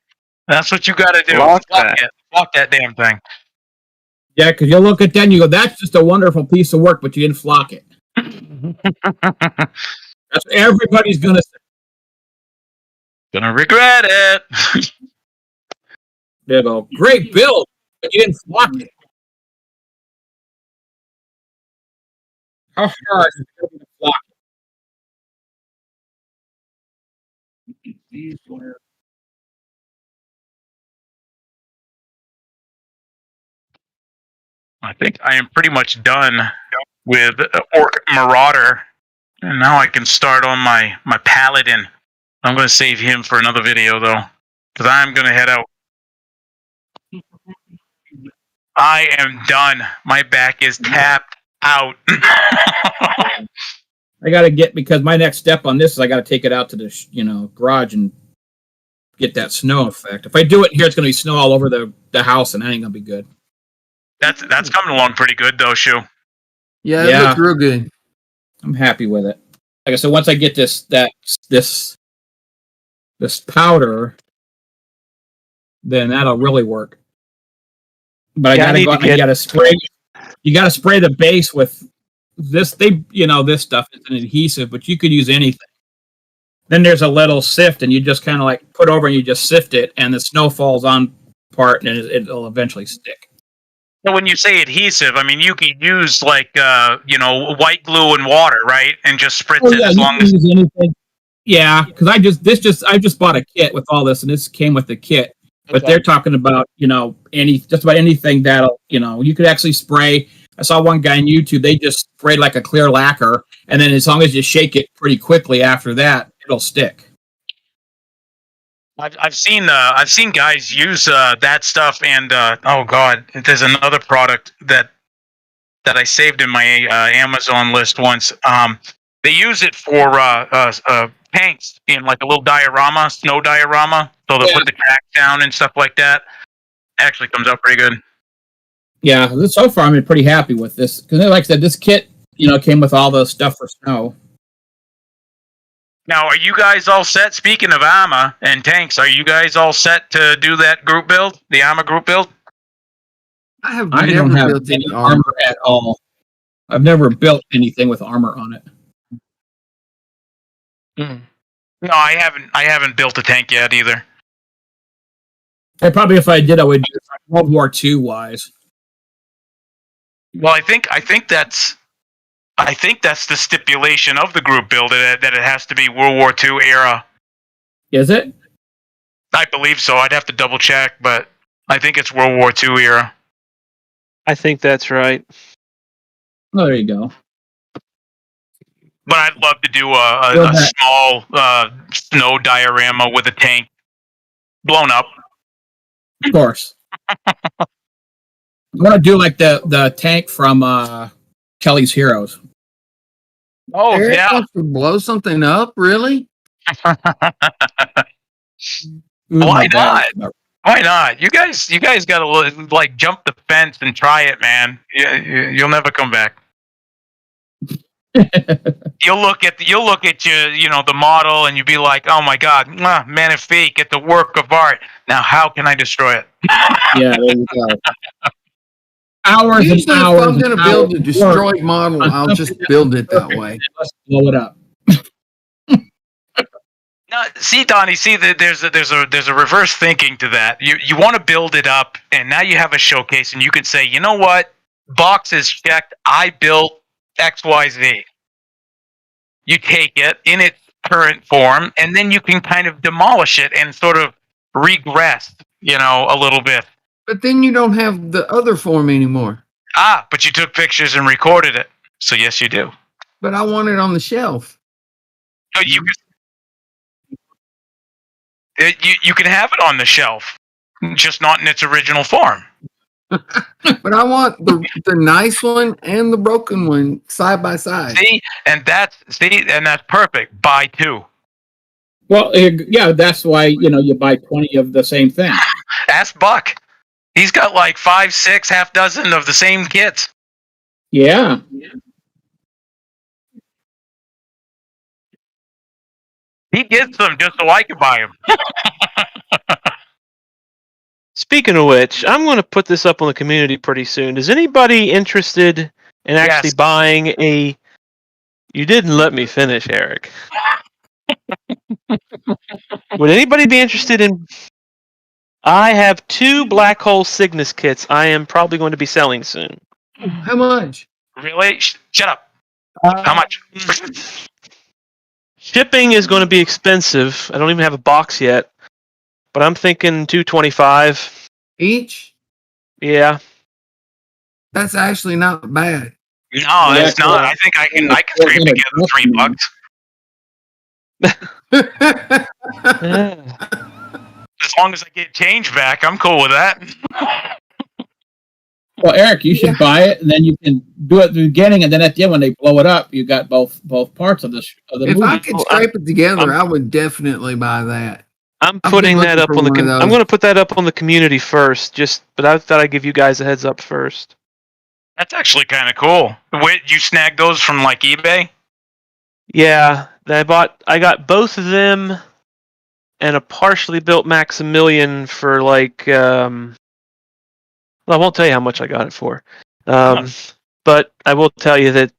Speaker 3: That's what you got to do.
Speaker 2: Flock
Speaker 3: Flock
Speaker 2: that.
Speaker 3: it. Flock that damn thing.
Speaker 6: Yeah, because you'll look at that and you go, that's just a wonderful piece of work, but you didn't flock it. That's what everybody's going to say.
Speaker 3: Gonna regret it.
Speaker 6: They go, great build, but you didn't flock it. How hard is it going to be to flock it?
Speaker 3: I think I am pretty much done with Orc Marauder, and now I can start on my Paladin. I'm gonna save him for another video though, because I'm gonna head out. I am done. My back is tapped out.
Speaker 6: I got to get, because my next step on this is I got to take it out to the garage and get that snow effect. If I do it here, it's going to be snow all over the house, and that ain't going to be good.
Speaker 3: That's coming along pretty good though, Shu.
Speaker 4: Yeah, it looks real good.
Speaker 6: I'm happy with it. Like I said, once I get this powder, then that'll really work. But
Speaker 2: Yeah,
Speaker 6: I gotta spray. You gotta spray the base with this. This stuff is an adhesive, but you could use anything. Then there's a little sift, and you just kind of like put over and you just sift it, and the snow falls on part, and it'll eventually stick.
Speaker 3: So when you say adhesive, I mean you could use like white glue and water, right? And just spritz it as long as
Speaker 6: use anything. Yeah, because I just bought a kit with all this, and this came with the kit. But they're talking about just about anything that'll you could actually spray. I saw one guy on YouTube. They just sprayed like a clear lacquer, and then as long as you shake it pretty quickly after that, it'll stick.
Speaker 3: I've seen guys use that stuff, and oh god, there's another product that that I saved in my Amazon list once. They use it for tanks in like a little diorama, snow diorama. So they'll put the track down and stuff like that. Actually comes out pretty good.
Speaker 6: Yeah, so far I'm pretty happy with this because, like I said, this kit, came with all the stuff for snow.
Speaker 3: Now, are you guys all set? Speaking of armor and tanks, are you guys all set to do that group build, the armor group build?
Speaker 4: I have
Speaker 6: I
Speaker 4: never
Speaker 6: don't have
Speaker 4: built
Speaker 6: any
Speaker 4: any
Speaker 6: armor at all. I've never built anything with armor on it.
Speaker 3: No, I haven't built a tank yet either.
Speaker 6: And probably if I did, I would do it World War II wise.
Speaker 3: Well, I think that's the stipulation of the group build that it has to be World War II era.
Speaker 6: Is it?
Speaker 3: I believe so. I'd have to double check, but I think it's World War II era.
Speaker 2: I think that's right.
Speaker 6: Oh, there you go.
Speaker 3: But I'd love to do a small snow diorama with a tank blown up.
Speaker 6: Of course. I want to do like the tank from Kelly's Heroes.
Speaker 3: Oh,
Speaker 4: Eric
Speaker 3: yeah.
Speaker 4: wants to blow something up, really?
Speaker 3: Why not? Why not? You guys gotta like jump the fence and try it, man. You'll never come back. You'll look at the model and you'll be like, oh my god, magnifique, it's a work of art. Now how can I destroy it?
Speaker 6: Yeah, there you go. Hours
Speaker 4: Usually
Speaker 6: and hours.
Speaker 4: if I'm going to build a destroyed model, I'll just build it that way.
Speaker 6: Let's blow it up.
Speaker 3: No, see, Donnie, there's a reverse thinking to that. You want to build it up, and now you have a showcase, and you can say, you know what, boxes checked. I built XYZ. You take it in its current form, and then you can kind of demolish it and sort of regress, a little bit.
Speaker 4: But then you don't have the other form anymore.
Speaker 3: But you took pictures and recorded it. So yes, you do.
Speaker 4: But I want it on the shelf.
Speaker 3: So you can have it on the shelf, just not in its original form.
Speaker 4: But I want the nice one and the broken one side by side.
Speaker 3: And that's perfect. Buy two.
Speaker 6: Well, yeah, that's why you buy 20 of the same thing.
Speaker 3: Ask Buck. He's got like 5, 6, half dozen of the same kits.
Speaker 6: Yeah.
Speaker 3: He gets them just so I can buy them.
Speaker 2: Speaking of which, I'm going to put this up on the community pretty soon. Is anybody interested in actually buying a... You didn't let me finish, Eric. Would anybody be interested in... I have 2 Black Hole Cygnus kits I am probably going to be selling soon.
Speaker 4: How much?
Speaker 3: Really? Shut up. How much?
Speaker 2: Shipping is going to be expensive. I don't even have a box yet. But I'm thinking $225
Speaker 4: each?
Speaker 2: Yeah.
Speaker 4: That's actually not bad.
Speaker 3: No, it's not. I think I can scrape together $3. As long as I get change back, I'm cool with that.
Speaker 6: Well, Eric, you should buy it, and then you can do it at the beginning, and then at the end, when they blow it up, you got both parts of the movie.
Speaker 4: If I could scrape it together, I would definitely buy that.
Speaker 2: I'm putting that up on the. I'm going to put that up on the community first. But I thought I'd give you guys a heads up first.
Speaker 3: That's actually kind of cool. Wait, you snagged those from like eBay?
Speaker 2: Yeah, I got both of them, and a partially built Maximilian for like. Well, I won't tell you how much I got it for, but I will tell you that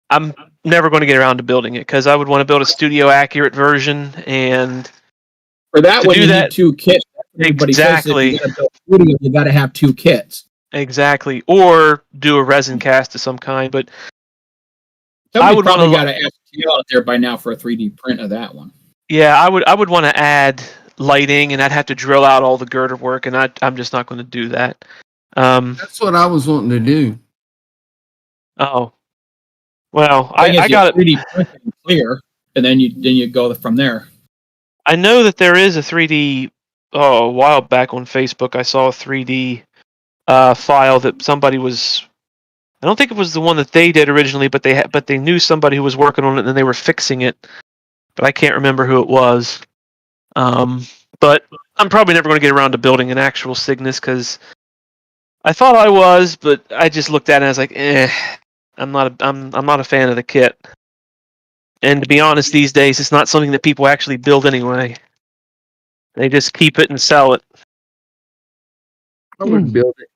Speaker 2: I'm never going to get around to building it because I would want to build a studio accurate version, and
Speaker 6: for that one you need 2 kits.
Speaker 2: Exactly.
Speaker 6: You got to have 2 kits.
Speaker 2: Exactly, or do a resin cast of some kind. But
Speaker 6: I would probably got an STL out there by now for a 3D print of that one.
Speaker 2: Yeah, I would want to add lighting, and I'd have to drill out all the girder work, and I'm just not going to do that.
Speaker 4: That's what I was wanting to do.
Speaker 2: Oh, well, I got it
Speaker 6: 3D print clear, and then you go from there.
Speaker 2: I know that there is a 3D. Oh, a while back on Facebook, I saw a 3D file that somebody was I don't think it was the one that they did originally, but they knew somebody who was working on it, and then they were fixing it. But I can't remember who it was. But I'm probably never going to get around to building an actual Cygnus because I thought I was, but I just looked at it and I was like, I'm not a fan of the kit. And to be honest, these days it's not something that people actually build anyway. They just keep it and sell it.
Speaker 4: I wouldn't build it.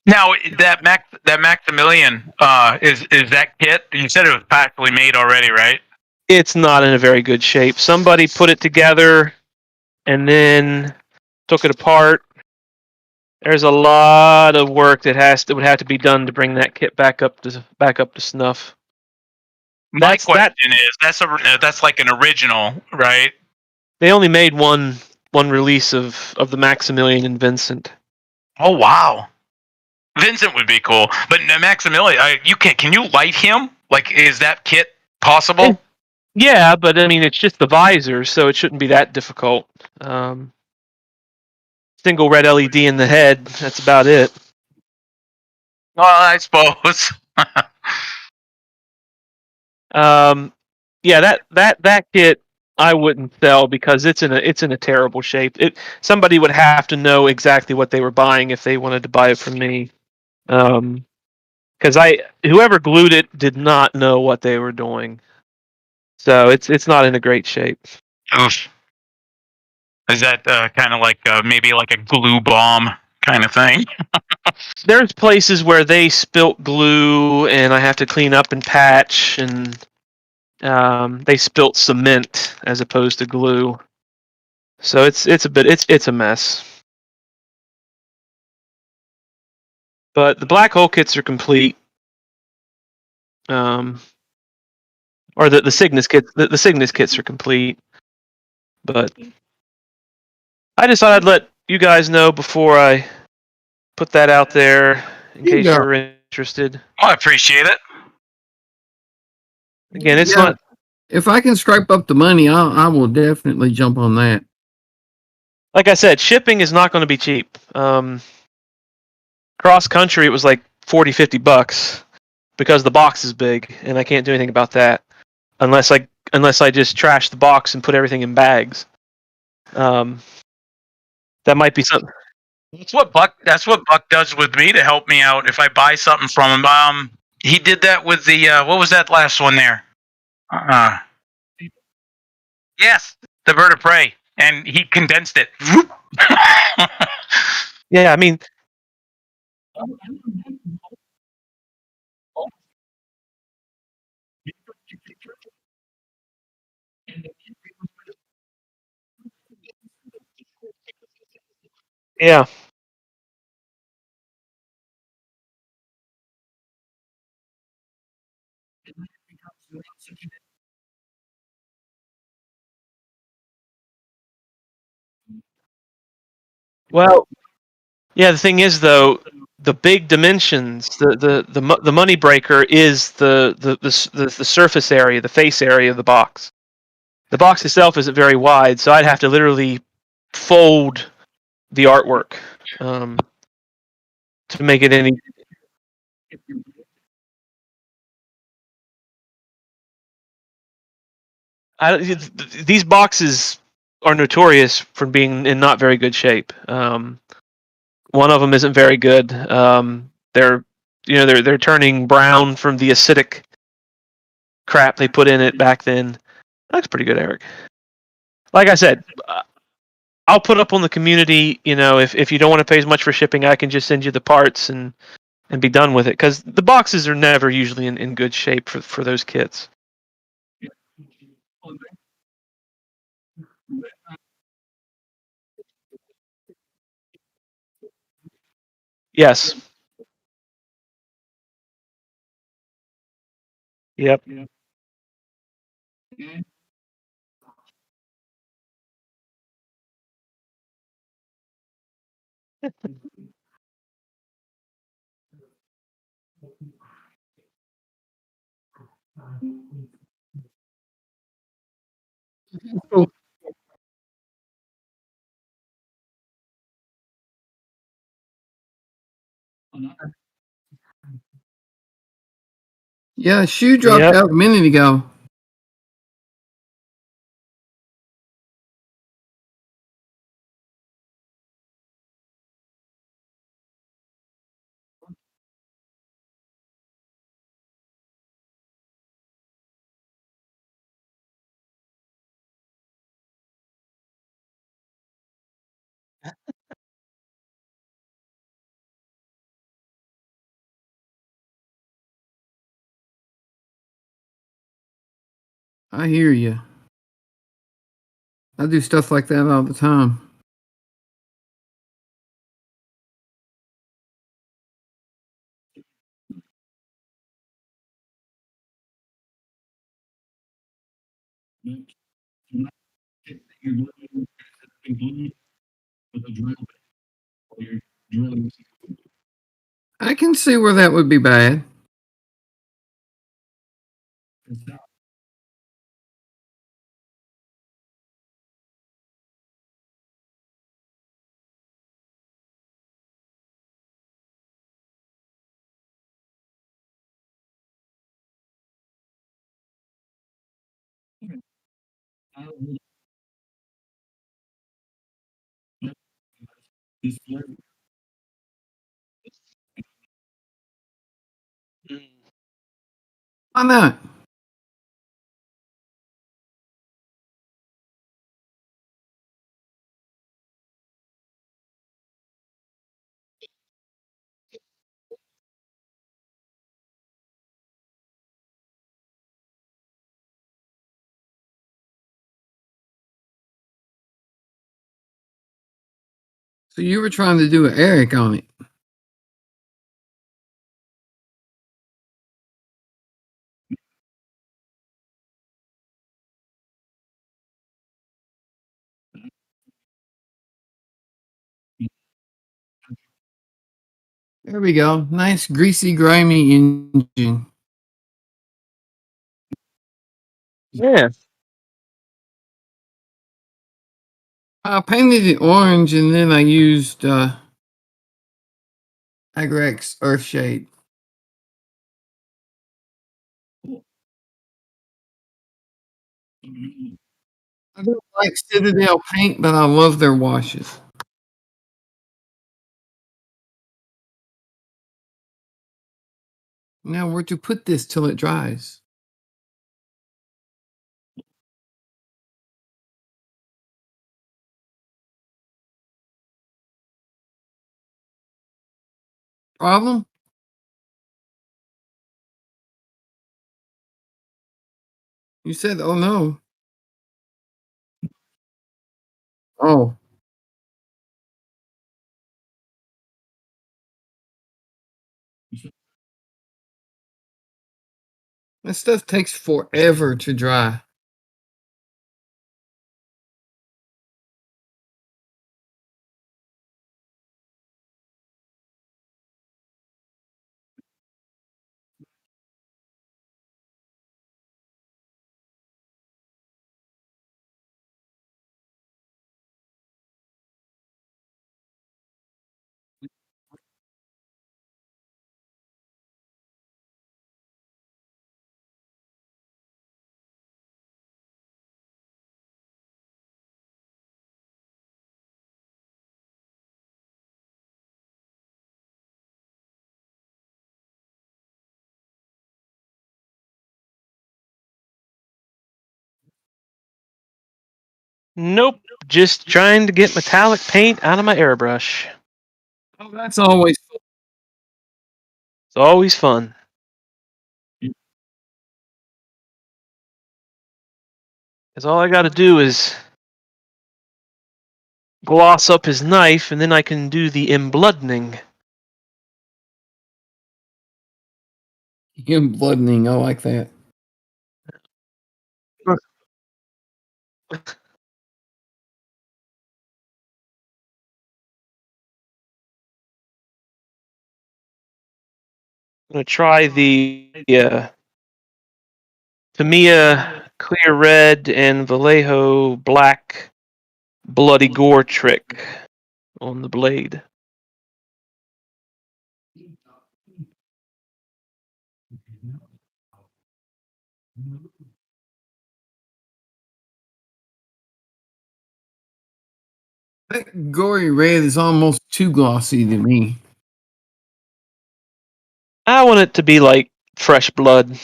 Speaker 3: Now that Maximilian is that kit? You said it was practically made already, right?
Speaker 2: It's not in a very good shape. Somebody put it together and then took it apart. There's a lot of work that would have to be done to bring that kit back up to snuff.
Speaker 3: My question is that's like an original, right?
Speaker 2: They only made one release of the Maximilian and Vincent.
Speaker 3: Oh wow, Vincent would be cool, but Maximilian, can you light him? Like, is that kit possible?
Speaker 2: Yeah, but I mean it's just the visor, so it shouldn't be that difficult. Single red LED in the head. That's about it.
Speaker 3: Well, I suppose.
Speaker 2: Yeah, that kit I wouldn't sell because it's in a terrible shape. Somebody would have to know exactly what they were buying if they wanted to buy it from me. Because whoever glued it did not know what they were doing. So it's not in a great shape.
Speaker 3: Oof. Is that kind of like maybe like a glue bomb kind of thing?
Speaker 2: There's places where they spilt glue and I have to clean up and patch, and they spilt cement as opposed to glue. So it's a mess. But the black hole kits are complete. Or the Cygnus kits. The Cygnus kits are complete. But I decided I'd let you guys know before I put that out there in case you're interested.
Speaker 3: I appreciate it.
Speaker 2: Again, it's
Speaker 4: Yeah.
Speaker 2: not.
Speaker 4: If I can scrape up the money, I will definitely jump on that.
Speaker 2: Like I said, shipping is not going to be cheap. Cross country, it was like $40-50 because the box is big, and I can't do anything about that unless I just trash the box and put everything in bags. That might be something.
Speaker 3: That's what Buck does with me to help me out if I buy something from him. He did that with the what was that last one there? Yes, the bird of prey, and he condensed it.
Speaker 2: Yeah, I mean, yeah. Well, yeah. The thing is, though, the big dimensions, the money breaker is the surface area, the face area of the box. The box itself isn't very wide, so I'd have to literally fold the artwork to make it any. These boxes are notorious for being in not very good shape. One of them isn't very good. They're turning brown from the acidic crap they put in it back then. That's pretty good, Eric. Like I said, I'll put up on the community. If you don't want to pay as much for shipping, I can just send you the parts and be done with it. Because the boxes are never usually in good shape for those kits. Yes. Yep.
Speaker 4: Yeah, shoe dropped
Speaker 2: Yep.
Speaker 4: out a minute ago. I hear you. I do stuff like that all the time.
Speaker 7: You're looking at the beginning with the drill bit while you're drilling.
Speaker 4: I can see where that would be bad. Why not? So you were trying to do an Eric on it. There we go. Nice, greasy, grimy engine.
Speaker 2: Yeah.
Speaker 4: I painted it orange and then I used Agrex Earthshade. I don't like Citadel paint, but I love their washes. Now, where to put this till it dries? Problem? You said, oh no. Oh, that stuff takes forever to dry.
Speaker 2: Nope. Just trying to get metallic paint out of my airbrush.
Speaker 4: Oh, that's always fun.
Speaker 2: It's always fun. Because all I got to do is gloss up his knife, and then I can do the embloodening.
Speaker 4: Embloodening, I like that.
Speaker 2: I'm gonna try the Tamiya clear red and Vallejo black bloody gore trick on the blade.
Speaker 4: That gory red is almost too glossy to me.
Speaker 2: I want it to be like fresh blood,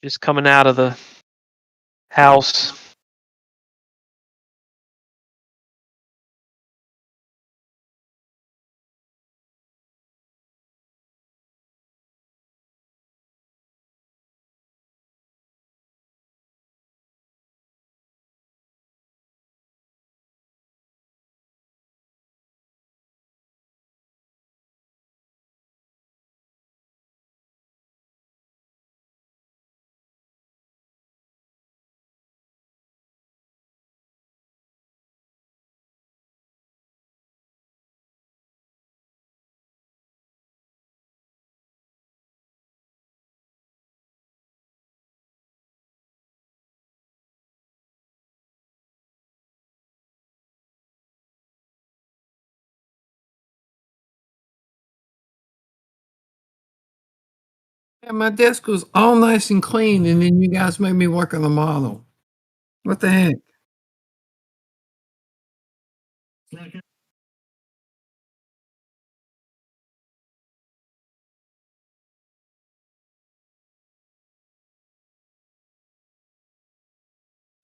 Speaker 2: just coming out of the house.
Speaker 4: Yeah, my desk was all nice and clean, and then you guys made me work on the model. What the heck?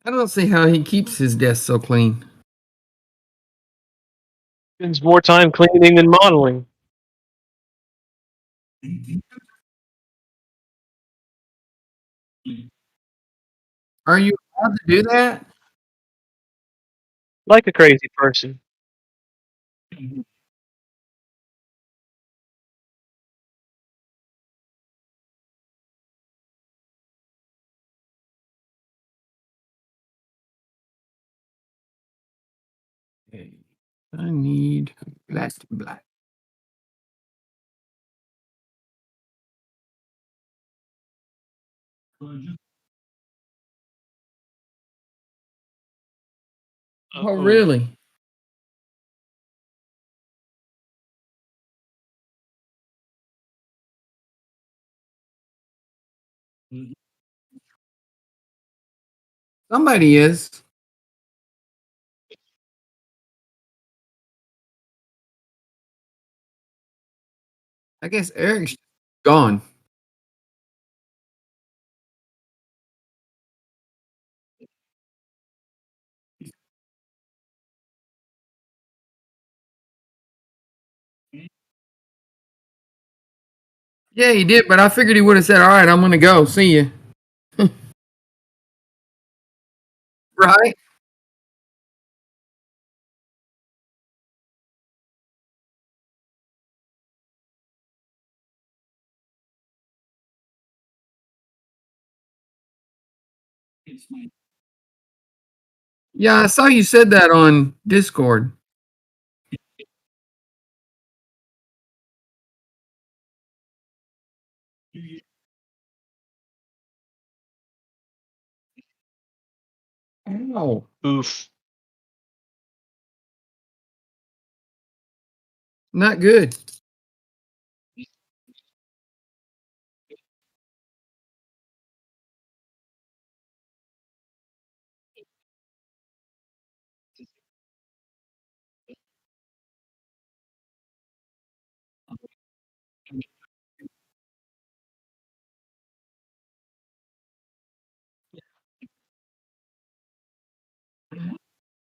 Speaker 4: I don't see how he keeps his desk so clean.
Speaker 2: Spends more time cleaning than modeling.
Speaker 4: Are you allowed to do that?
Speaker 2: Like a crazy person.
Speaker 4: Okay. I need black. Oh, really? Somebody is. I guess Eric's gone. Yeah, he did, but I figured he would have said, "All right, I'm gonna go. See you." Right? Yeah, I saw you said that on Discord. Oh,
Speaker 2: Oof.
Speaker 4: not good.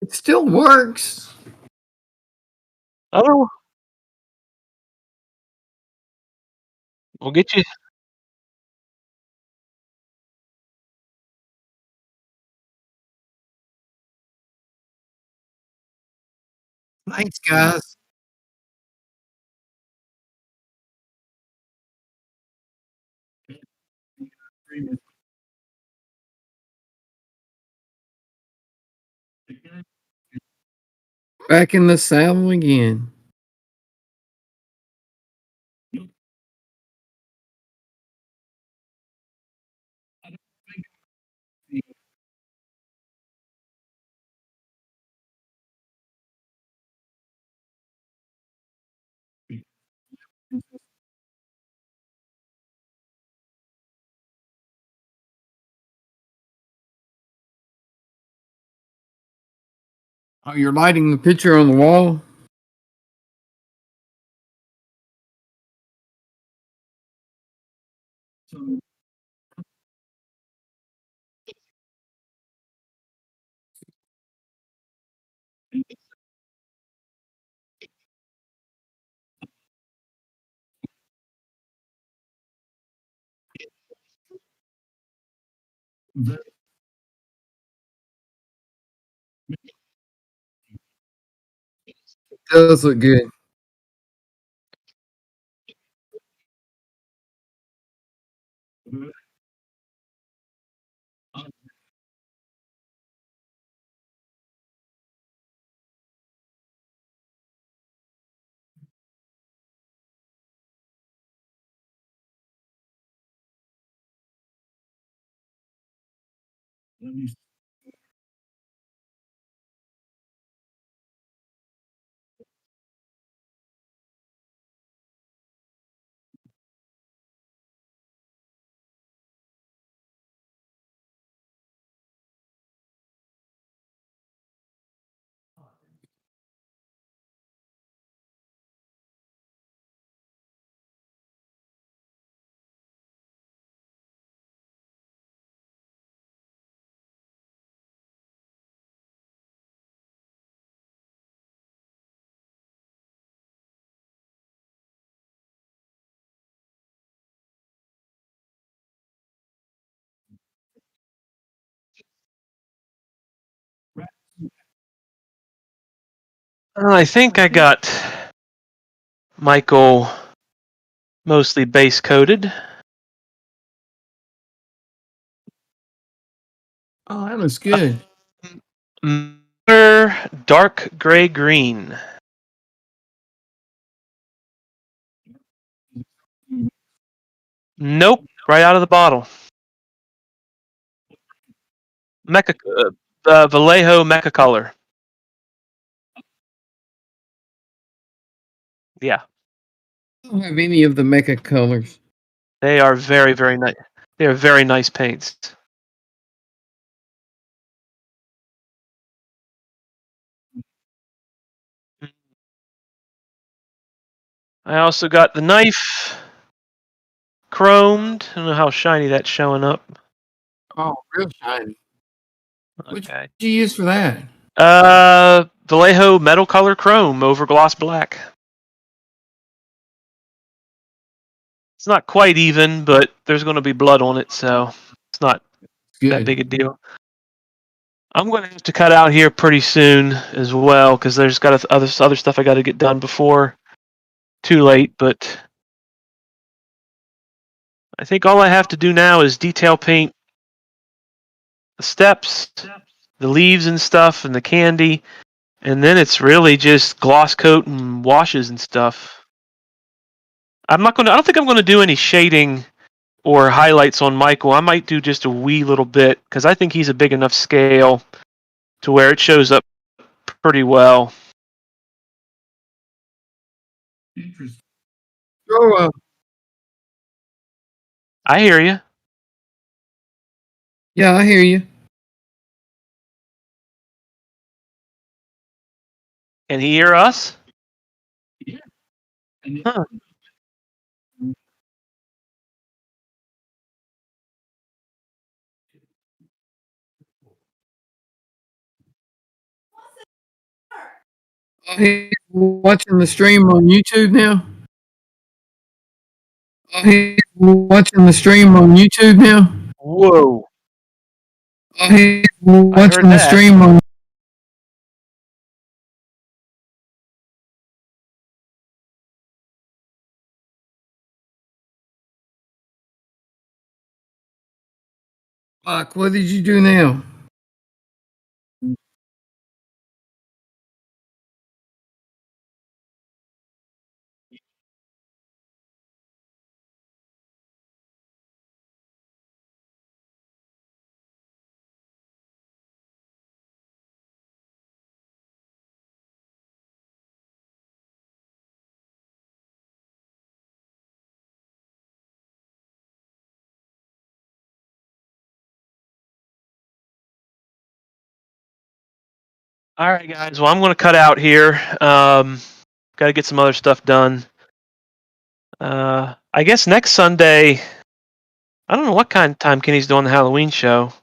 Speaker 4: It still works.
Speaker 2: Oh, we'll get you.
Speaker 4: Thanks, guys. Back in the saddle again. Oh, you're lighting the picture on the wall?
Speaker 7: So very,
Speaker 4: Does look good.
Speaker 7: very let me
Speaker 2: I think I got Michael mostly base coated.
Speaker 4: Oh, that looks good.
Speaker 2: Dark gray green. Nope, right out of the bottle. Mecha, Vallejo Mecha color. Yeah,
Speaker 4: I don't have any of the mecha colors.
Speaker 2: they are very, very nice. They are very nice paints. I also got the knife chromed. I don't know how shiny that's showing up.
Speaker 4: Oh, real shiny. What
Speaker 2: Okay.
Speaker 4: did you use for that?
Speaker 2: Vallejo metal color chrome over gloss black. It's not quite even, but there's going to be blood on it, so it's not
Speaker 4: It's good.
Speaker 2: that big a deal. I'm going to have to cut out here pretty soon as well because there's got other stuff I got to get done before too late. But I think all I have to do now is detail paint the steps, the leaves and stuff, and the candy, and then it's really just gloss coat and washes and stuff. I don't think I'm going to do any shading or highlights on Michael. I might do just a wee little bit because I think he's a big enough scale to where it shows up pretty well.
Speaker 7: interesting.
Speaker 4: Throw
Speaker 2: I hear you.
Speaker 4: Yeah, I hear you.
Speaker 2: Can he hear us?
Speaker 7: Yeah. And
Speaker 2: Huh.
Speaker 4: Oh, he's watching the stream on YouTube now. Oh, he's watching the stream on YouTube now.
Speaker 2: Whoa.
Speaker 4: Oh, he's
Speaker 2: I heard
Speaker 4: watching the
Speaker 2: that.
Speaker 4: stream on. Fuck, what did you do now?
Speaker 2: All right, guys. Well, I'm going to cut out here. Got to get some other stuff done. I guess next Sunday. I don't know what kind of time Kenny's doing the Halloween show.